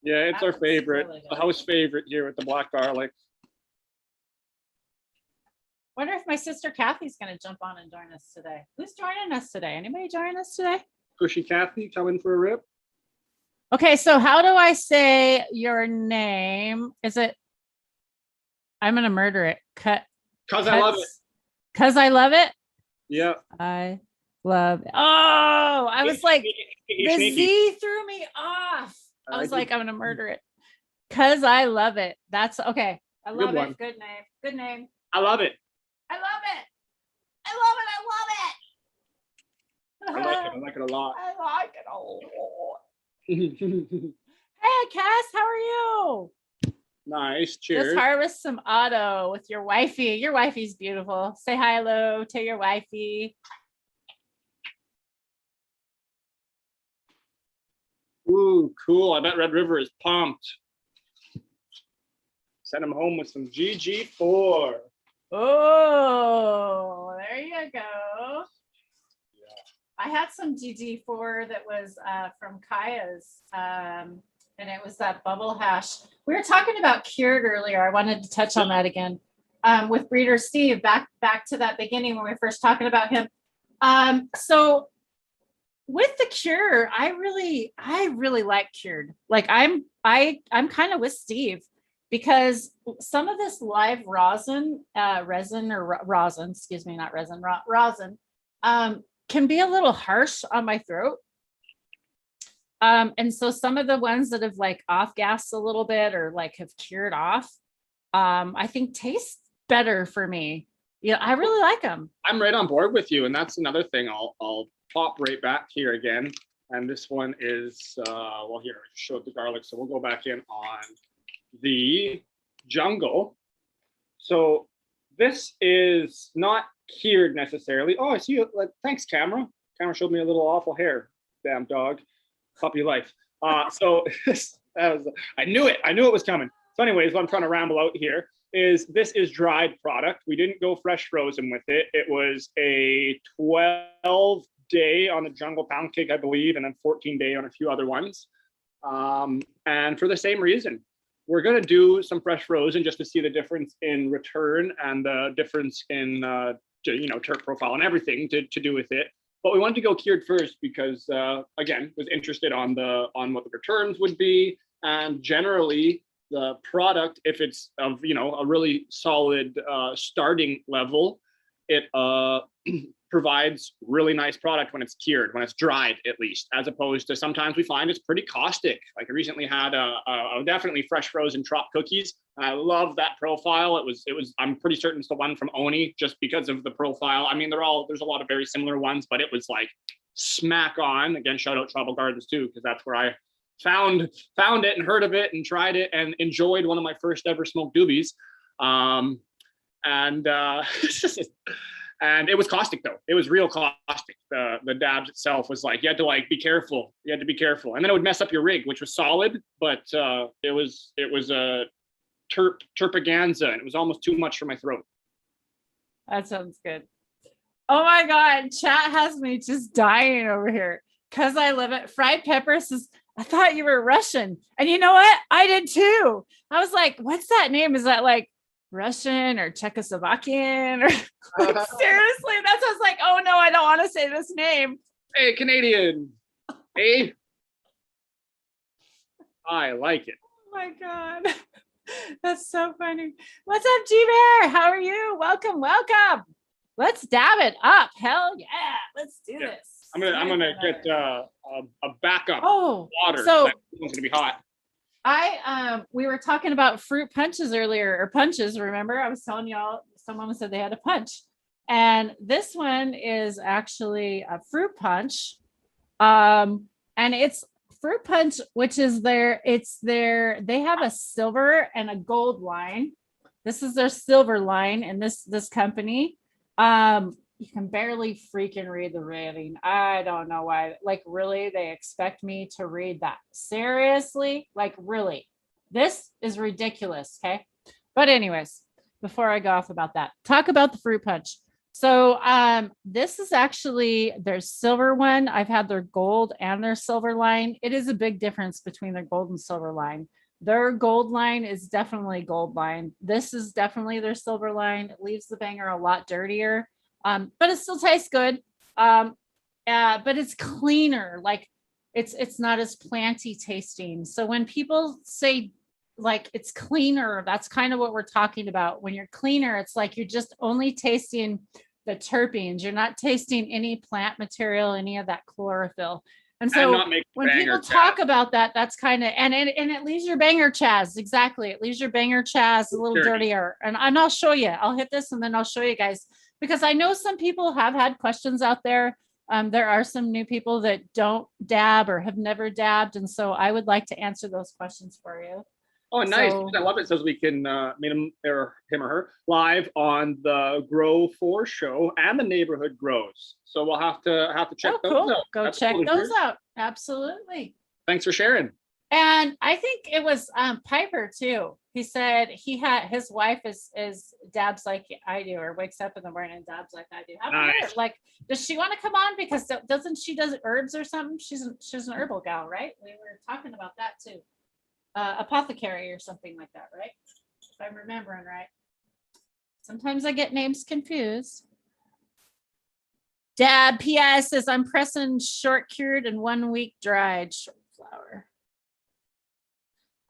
Yeah, it's That our looks favorite, really good. the house favorite here with the black garlic. Wonder if my sister Kathy's going to jump on and join us today. Who's joining us today? Anybody joining us today? Cushy Kathy coming for a rip. Okay, so how do I say your name? Is it? I'm going to murder it. Cause I love it. Cause I love it. Yeah. I love it. Oh, I was like, the sneaky. Z threw me off. I was like, I'm going to murder it. Cause I love it. That's okay. I love it. Good name. Good name. I love it. I love it. I love it. I love it. I like it a lot. I like it a lot. Hey, Cass, how are you? Nice. Cheers. Just harvest some auto with your wifey. Your wifey's beautiful. Say hi, hello to your wifey. Ooh, cool. I bet Red River is pumped. Send him home with some GG4. Oh, there you go. Yeah. I had some GG4 that was from Kaya's, and it was that bubble hash. We were talking about cured earlier. I wanted to touch on that again with Breeder Steve. Back to that beginning when we were first talking about him. So with the cure, I really like cured. Like I'm kind of with Steve. Because some of this live rosin, rosin, not resin, rosin, can be a little harsh on my throat. And so some of the ones that have like off-gassed a little bit or like have cured off, I think taste better for me. Yeah, I really like them. I'm right on board with you. And that's another thing. I'll pop right back here again. And this one is, well, here, I just showed the garlic. So we'll go back in on the jungle. So this is not cured necessarily. Oh, I see you. Thanks, camera. Camera showed me a little awful hair. Damn dog. Puppy life. So I knew it. I knew it was coming. So anyways, what I'm trying to ramble out here is this is dried product. We didn't go fresh frozen with it. It was a 12-day on the jungle pound cake, I believe, and then 14-day on a few other ones. And for the same reason, we're going to do some fresh frozen just to see the difference in return and the difference in, terp profile and everything to do with it. But we wanted to go cured first because, again, was interested on what the returns would be. And generally, the product, if it's of, a really solid starting level, it provides really nice product when it's cured, when it's dried, at least, as opposed to sometimes we find it's pretty caustic. Like I recently had a definitely fresh frozen trop cookies. I love that profile. It was, I'm pretty certain it's the one from Oni just because of the profile. I mean, there's a lot of very similar ones, but it was like smack on. Again, shout out Trouble Gardens too, because that's where I found it and heard of it and tried it and enjoyed one of my first ever smoked doobies. And it was caustic though. It was real caustic. The dabs itself was like, you had to be careful. You had to be careful. And then it would mess up your rig, which was solid, but it was a terpaganza and it was almost too much for my throat. That sounds good. Oh my God. Chat has me just dying over here. Cause I love it. Fried pepper says, I thought you were Russian. And you know what? I did too. I was like, what's that name? Is that like Russian or Czechoslovakian or seriously? That's I was like, oh no, I don't want to say this name. Hey, Canadian. Hey. I like it. Oh my God. That's so funny. What's up, G-Bear? How are you? Welcome. Let's dab it up. Hell yeah. Let's do this. I'm gonna get a backup water. So it's gonna be hot. We were talking about fruit punches earlier, or punches. Remember, I was telling y'all, someone said they had a punch, and this one is actually a fruit punch, and it's fruit punch, which is they have a silver and a gold line. This is their silver line, and this company. You can barely freaking read the rating. I don't know why. Like, really, they expect me to read that? Seriously? Like, really? This is ridiculous, okay? But anyways, before I go off about that. Talk about the fruit punch. So this is actually their silver one. I've had their gold and their silver line. It is a big difference between their gold and silver line. Their gold line is definitely gold line. This is definitely their silver line. It leaves the banger a lot dirtier, but it still tastes good. But it's cleaner. Like it's not as planty tasting. So when people say like it's cleaner, that's kind of what we're talking about. When you're cleaner, it's like you're just only tasting the terpenes. You're not tasting any plant material, any of that chlorophyll. And so when people talk about that, that's kind of, and it leaves your banger chaz. Exactly. It leaves your banger chaz a little dirtier. And I'll show you, I'll hit this and then I'll show you guys, because I know some people have had questions out there. There are some new people that don't dab or have never dabbed. And so I would like to answer those questions for you. Oh, nice. I love it. Says we can meet him or her live on the Grow 4 show and the Neighborhood Grows. So we'll have to check those out. Go check those out. Absolutely. Thanks for sharing. And I think it was Piper too. He said his wife is dabs like I do, or wakes up in the morning and dabs like I do. Nice. Like, does she want to come on? Because doesn't she does herbs or something? She's an herbal gal, right? We were talking about that too. Apothecary or something like that, right? If I'm remembering right. Sometimes I get names confused. Dad PS says I'm pressing short cured and 1 week dried short flower.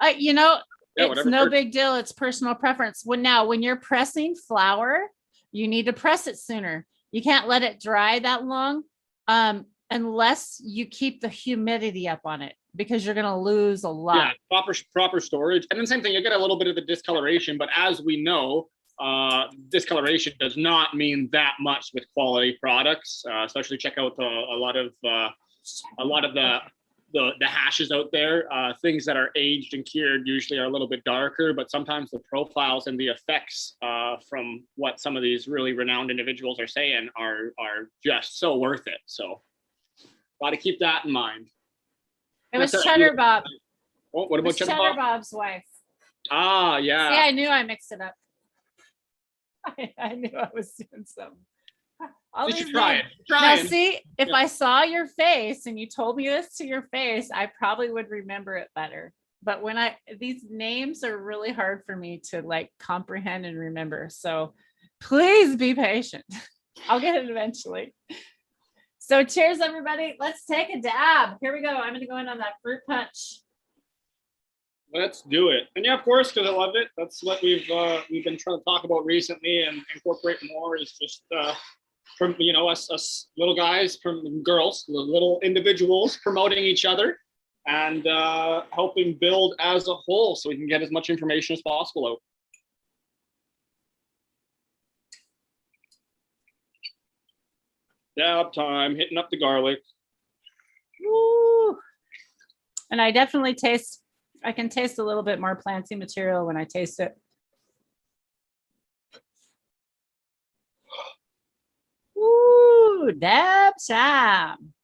It's no big deal. It's personal preference. When you're pressing flour, you need to press it sooner. You can't let it dry that long unless you keep the humidity up on it, because you're going to lose a lot. Yeah, proper storage. And then same thing, you get a little bit of the discoloration, but as we know, discoloration does not mean that much with quality products. Especially check out a lot of the hashes out there. Things that are aged and cured usually are a little bit darker, but sometimes the profiles and the effects from what some of these really renowned individuals are saying are just so worth it. So got to keep that in mind. It was Cheddar Bob. Oh, what about Cheddar Bob's wife? Ah, yeah. See, I knew I mixed it up. I knew I was doing something. You should try it. Now, see, if I saw your face and you told me this to your face, I probably would remember it better. But these names are really hard for me to like comprehend and remember. So please be patient. I'll get it eventually. So cheers, everybody. Let's take a dab. Here we go. I'm going to go in on that fruit punch. Let's do it. And yeah, of course, because I love it. That's what we've been trying to talk about recently and incorporate more, is just from us little guys, from girls, little individuals promoting each other and helping build as a whole so we can get as much information as possible out. Dab time, hitting up the garlic. Woo. And I definitely I can taste a little bit more planty material when I taste it. Woo, dab time.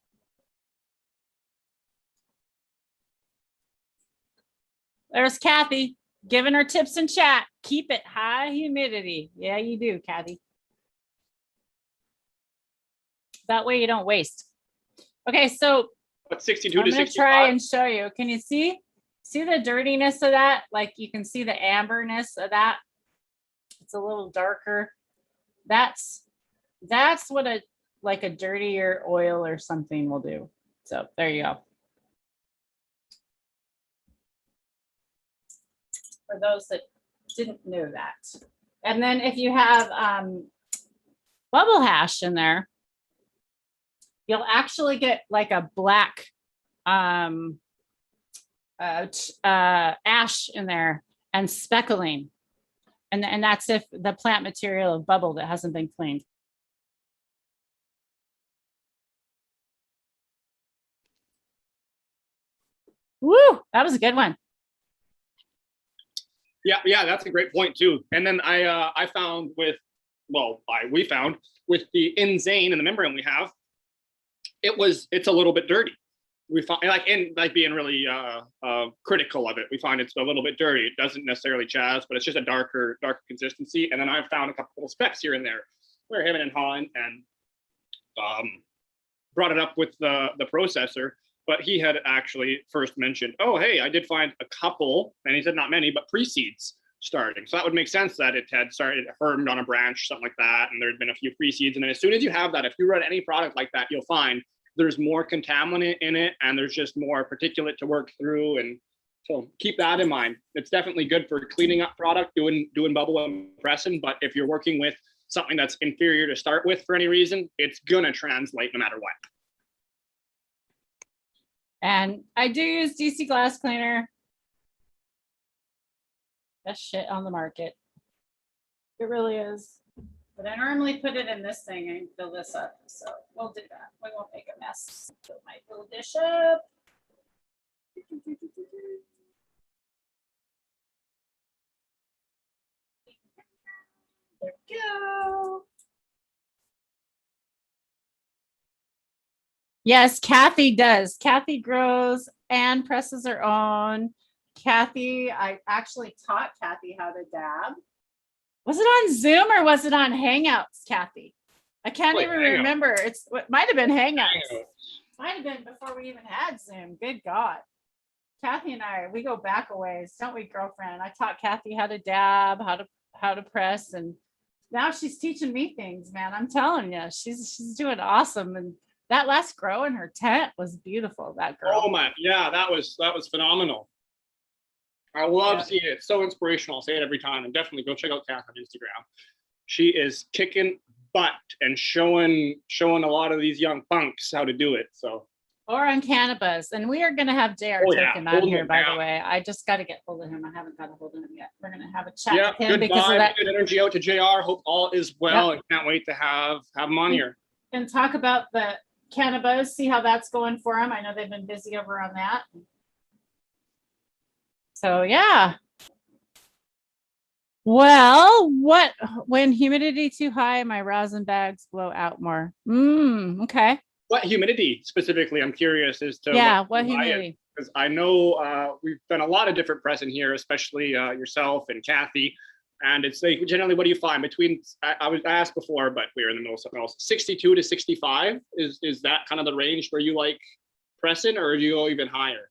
There's Kathy giving her tips in chat. Keep it high humidity. Yeah, you do, Kathy. That way you don't waste. Okay, so what, 62 I'm to gonna 65? try and show you. Can you see the dirtiness of that? Like you can see the amberness of that. It's a little darker. That's what a dirtier oil or something will do. So there you go. For those that didn't know that. And then if you have bubble hash in there, you'll actually get like a black ash in there and speckling. And that's if the plant material of bubble that hasn't been cleaned. Woo, that was a good one. Yeah, that's a great point too. And then we found with the Inzane and the membrane we have, it's a little bit dirty. we find like being really critical of it. We find it's a little bit dirty. It doesn't necessarily chaz, but it's just a darker consistency. And then I've found a couple little specks here and there where him and Han and brought it up with the processor, but he had actually first mentioned, oh, hey, I did find a couple, and he said not many, but pre-seeds starting. So that would make sense that it had started hermed on a branch, something like that, and there'd been a few pre-seeds. And then as soon as you have that, if you run any product like that, you'll find there's more contaminant in it, and there's just more particulate to work through. And so keep that in mind. It's definitely good for cleaning up product, doing bubble and pressing, but if you're working with something that's inferior to start with for any reason, it's gonna translate no matter what. And I do use DC glass cleaner. Best shit on the market. It really is. But I normally put it in this thing and fill this up. So we'll do that. We won't make a mess. Fill my little dish up. There we go. Yes, Kathy does. Kathy grows and presses her own. Kathy, I actually taught Kathy how to dab. Was it on Zoom or was it on Hangouts, Kathy? I can't even remember. It might have been Hangouts. Might have been before we even had Zoom. Good God. Kathy and I, we go back a ways, don't we, girlfriend? I taught Kathy how to dab, how to press, and now she's teaching me things, man. I'm telling you, she's doing awesome. And that last grow in her tent was beautiful. That girl. Oh my, yeah, that was phenomenal. I love seeing it. It's so inspirational. I'll say it every time. And definitely go check out Kath on Instagram. She is kicking butt and showing a lot of these young punks how to do it. So. Or on cannabis. And we are going to have JR Token on here, by the way. I just got to get hold of him. I haven't got a hold of him yet. We're going to have a chat with him because of that. Good energy out to JR. Hope all is well. And can't wait to have him on here. And talk about the cannabis, see how that's going for him. I know they've been busy over on that. So yeah. Well, when humidity too high, my rosin bags blow out more. Okay. What humidity specifically? I'm curious as to what humidity? Because I know we've done a lot of different pressing here, especially yourself and Kathy. And it's like generally, what do you find between? I was asked before, but we were in the middle of something else. 62 to 65 is that kind of the range where you like pressing, or do you go even higher?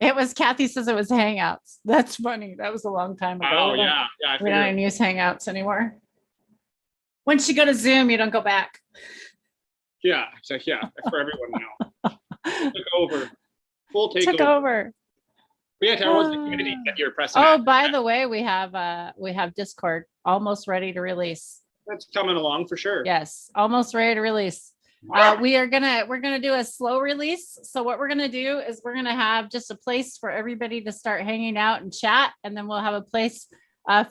It was Kathy says it was Hangouts. That's funny. That was a long time ago. Oh yeah. We don't use Hangouts anymore. Once you go to Zoom, you don't go back. Yeah. So yeah, for everyone now. Took over. Full takeover. Took over. But yeah, Tara, what's the humidity that you're pressing? Oh, by the way, we have Discord almost ready to release. That's coming along for sure. Yes, almost ready to release. We're gonna do a slow release. So what we're gonna do is we're gonna have just a place for everybody to start hanging out and chat, and then we'll have a place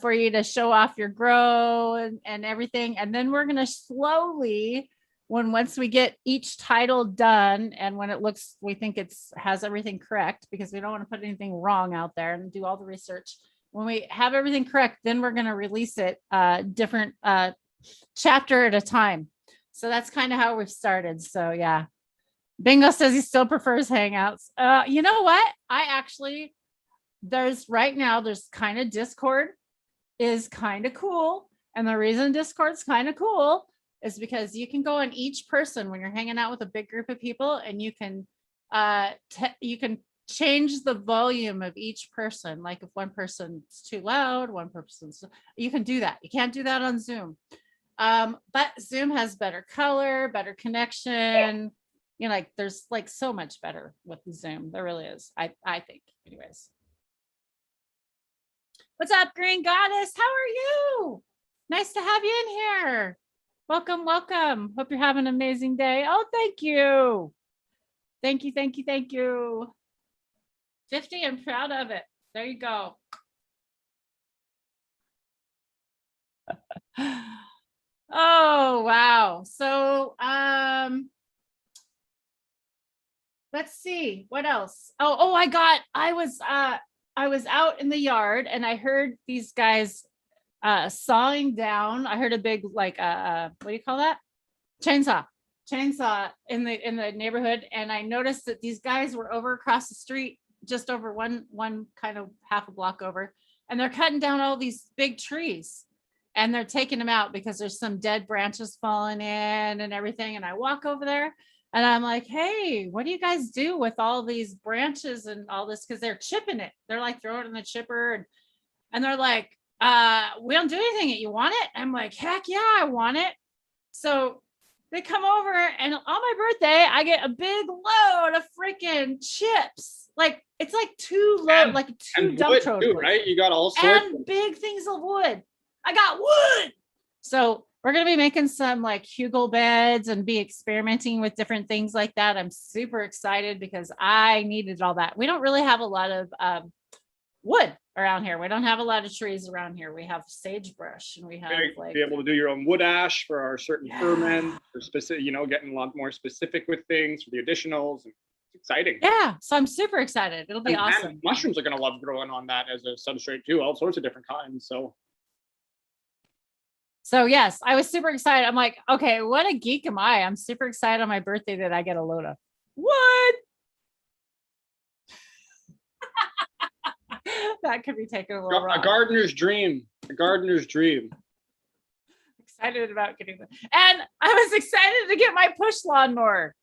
for you to show off your grow and everything. And then we're gonna slowly, once we get each title done, and when we think has everything correct, because we don't want to put anything wrong out there, and do all the research. When we have everything correct, then we're gonna release it different chapter at a time. So that's kind of how we've started. So yeah. Bingo says he still prefers Hangouts. You know what? There's kind of Discord is kind of cool. And the reason Discord's kind of cool is because you can go on each person when you're hanging out with a big group of people, and you can change the volume of each person. Like if one person's too loud, you can do that. You can't do that on Zoom. But Zoom has better color, better connection. You know, like there's like so much better with Zoom. There really is. I think, anyways. What's up, Green Goddess? How are you? Nice to have you in here. Welcome. Hope you're having an amazing day. Oh, thank you. Thank you. 50, I'm proud of it. There you go. Oh, wow. So, let's see what else. I was out in the yard and I heard these guys sawing down. I heard a big, what do you call that? Chainsaw. chainsaw in the neighborhood, and I noticed that these guys were over across the street, just over one kind of half a block over, and they're cutting down all these big trees, and they're taking them out because there's some dead branches falling in and everything. And I walk over there and I'm like, hey, what do you guys do with all these branches and all this? Because they're chipping it. They're like throwing it in the chipper, and they're like, we don't do anything. You want it? I'm like, heck yeah, I want it. So they come over, and on my birthday, I get a big load of freaking chips. Like, it's like two dump trucks, right? You got all sorts and big things of wood. I got wood. So we're going to be making some like hugel beds and be experimenting with different things like that. I'm super excited because I needed all that. We don't really have a lot of wood around here. We don't have a lot of trees around here. We have sagebrush, and we have be able to do your own wood ash for our certain ferment, for specific, getting a lot more specific with things for the additionals. It's exciting. Yeah, so I'm super excited. It'll be awesome. And mushrooms are going to love growing on that as a substrate too. All sorts of different kinds. So yes, I was super excited. I'm like, okay, what a geek am I? I'm super excited on my birthday that I get a load of wood. That could be taken a little wrong. A gardener's dream. A gardener's dream. Excited about getting them. And I was excited to get my push lawnmower.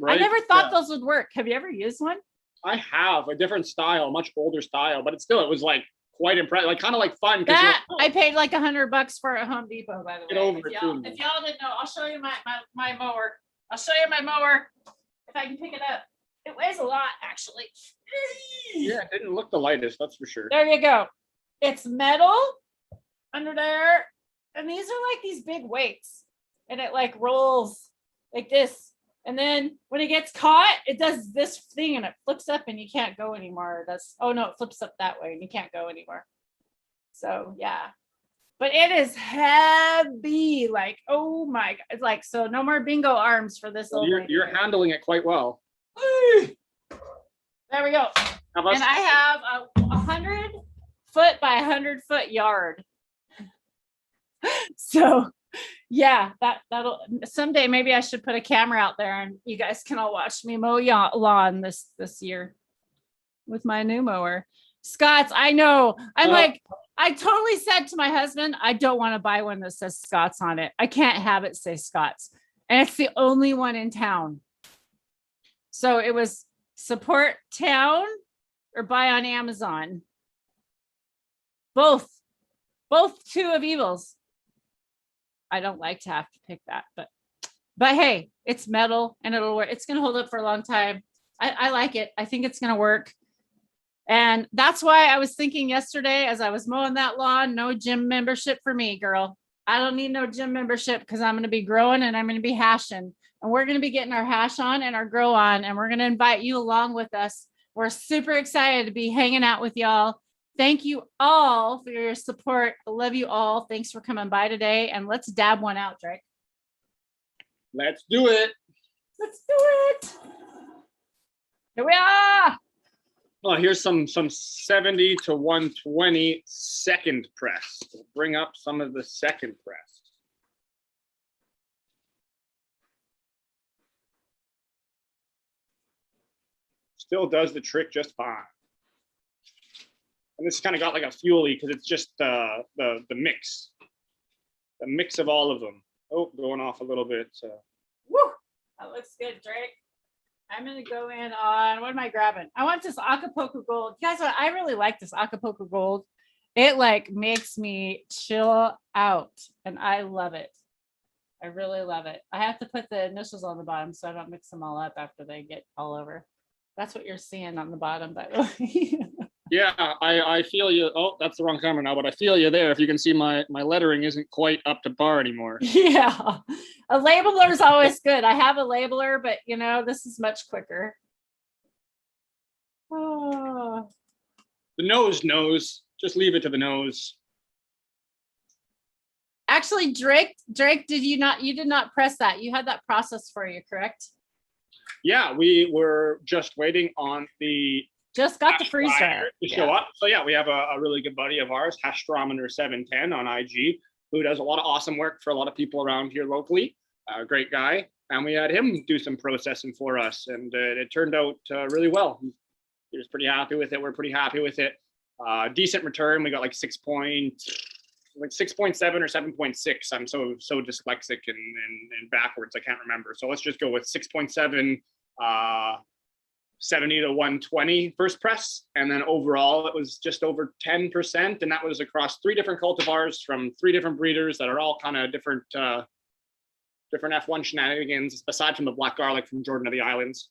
Right? I never thought those would work. Have you ever used one? I have a different style, much older style, but it was like quite impressive, like kind of like fun. That I paid like $100 for at Home Depot, by the way. Get over if y'all didn't know, I'll show you my mower. I'll show you my mower if I can pick it up. It weighs a lot, actually. Yeah, it didn't look the lightest, that's for sure. There you go. It's metal under there, and these are like these big weights, and it like rolls like this. And then when it gets caught, it does this thing and it flips up and you can't go anymore. It flips up that way and you can't go anymore. So yeah, but it is heavy. Like, oh my God. It's like, so no more bingo arms for this. You're handling it quite well. There we go. And I have a 100-foot by 100-foot yard. So yeah, that'll someday. Maybe I should put a camera out there and you guys can all watch me mow lawn this year with my new mower. Scott's, I know. I totally said to my husband, I don't want to buy one that says Scott's on it. I can't have it say Scott's. And it's the only one in town. So it was support town or buy on Amazon. Both two of evils. I don't like to have to pick that, but hey, it's metal and it'll work. It's going to hold up for a long time. I like it. I think it's going to work. And that's why I was thinking yesterday as I was mowing that lawn, no gym membership for me, girl. I don't need no gym membership because I'm going to be growing and I'm going to be hashing, and we're going to be getting our hash on and our grow on, and we're going to invite you along with us. We're super excited to be hanging out with y'all. Thank you all for your support. I love you all. Thanks for coming by today. And let's dab one out, Drake. Let's do it. Let's do it. Here we are. Well, here's some 70 to 120 second press. We'll bring up some of the second press. Still does the trick just fine. And this kind of got like a fuely because it's just the mix of all of them. Oh, going off a little bit. Woo! That looks good, Drake. I'm gonna go in on, what am I grabbing? I want this Acapulco Gold. You guys, I really like this Acapulco Gold. It like makes me chill out, and I love it. I really love it. I have to put the initials on the bottom so I don't mix them all up after they get all over. That's what you're seeing on the bottom, by the way. Yeah, I feel you. Oh, that's the wrong camera now, but I feel you there. If you can see my lettering isn't quite up to par anymore. Yeah, a labeler is always good. I have a labeler, but this is much quicker. Oh. The nose knows. Just leave it to the nose. Actually, Drake, you did not press that. You had that process for you, correct? Yeah, we were just waiting on the just got the freeze dryer to show up. So yeah, we have a really good buddy of ours, Hastrometer710 on IG, who does a lot of awesome work for a lot of people around here locally. a great guy, and we had him do some processing for us, and it turned out really well. He was pretty happy with it. We're pretty happy with it. Decent return. We got like 6.7 or 7.6. I'm so dyslexic and backwards. I can't remember. So let's just go with 6.7, 70 to 120 first press. And then overall, it was just over 10%. And that was across 3 different cultivars from 3 different breeders that are all kind of different F1 shenanigans, aside from the black garlic from Jordan of the Islands.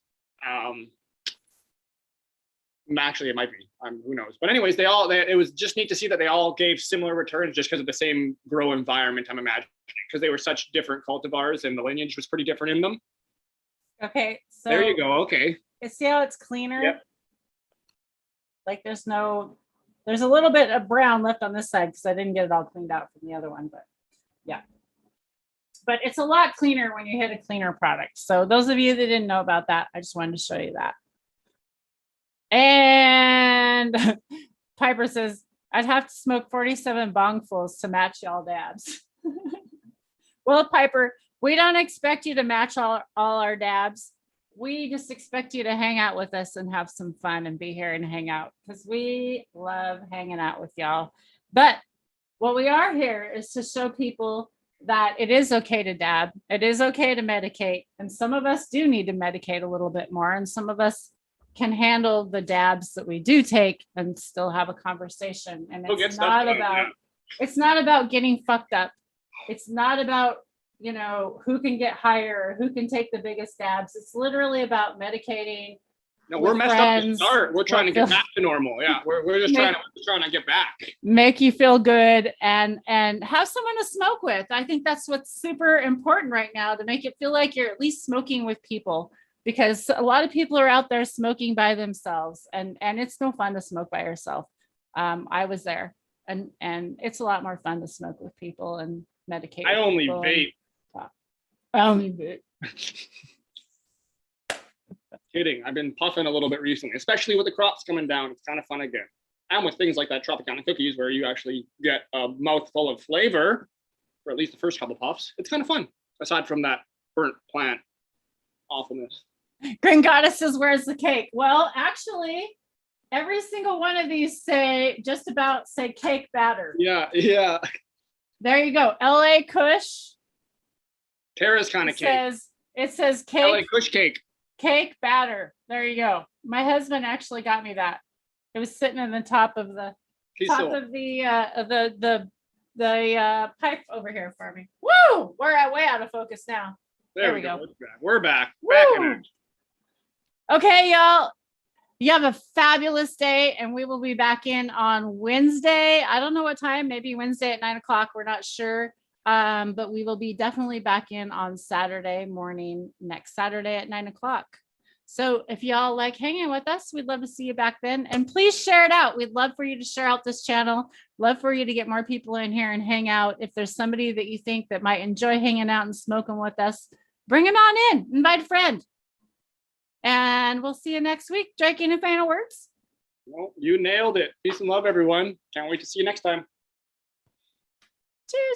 Actually, it might be. Who knows? But anyways, it was just neat to see that they all gave similar returns just because of the same grow environment, I'm imagining, because they were such different cultivars and the lineage was pretty different in them. Okay, so there you go. Okay. See how it's cleaner? Yep. Like there's a little bit of brown left on this side because I didn't get it all cleaned out from the other one, but yeah. But it's a lot cleaner when you hit a cleaner product. So those of you that didn't know about that, I just wanted to show you that. And Piper says, I'd have to smoke 47 bongfuls to match y'all dabs. Well, Piper, we don't expect you to match all our dabs. We just expect you to hang out with us and have some fun and be here and hang out because we love hanging out with y'all. But what we are here is to show people that it is okay to dab. It is okay to medicate. And some of us do need to medicate a little bit more. And some of us can handle the dabs that we do take and still have a conversation. And it's not about getting fucked up. It's not about, who can get higher, who can take the biggest dabs. It's literally about medicating. No, we're messed up to start. We're trying to get back to normal. Yeah, we're just trying to get back. Make you feel good and have someone to smoke with. I think that's what's super important right now, to make it feel like you're at least smoking with people. Because a lot of people are out there smoking by themselves, and it's no fun to smoke by yourself. I was there, and it's a lot more fun to smoke with people and medicate. I only vape. I only vape. Kidding. I've been puffing a little bit recently, especially with the crops coming down. It's kind of fun again. And with things like that Tropicana cookies, where you actually get a mouthful of flavor for at least the first couple puffs, it's kind of fun. Aside from that burnt plant awfulness. Green Goddess says, where's the cake? Well, actually, every single one of these say cake batter. Yeah. There you go. LA Kush. Tara's kind of cake. It says cake. LA Kush cake. Cake batter. There you go. My husband actually got me that. It was sitting in the top of the pipe over here for me. Woo! We're way out of focus now. There we go. We're back. Woo! Back in action. Okay, y'all. You have a fabulous day, and we will be back in on Wednesday. I don't know what time, maybe Wednesday at 9:00. We're not sure. But we will be definitely back in on Saturday morning, next Saturday at 9:00. So if y'all like hanging with us, we'd love to see you back then. And please share it out. We'd love for you to share out this channel. Love for you to get more people in here and hang out. If there's somebody that you think that might enjoy hanging out and smoking with us, bring them on in. Invite a friend. And we'll see you next week. Drake, any final words? Well, you nailed it. Peace and love, everyone. Can't wait to see you next time. Cheers.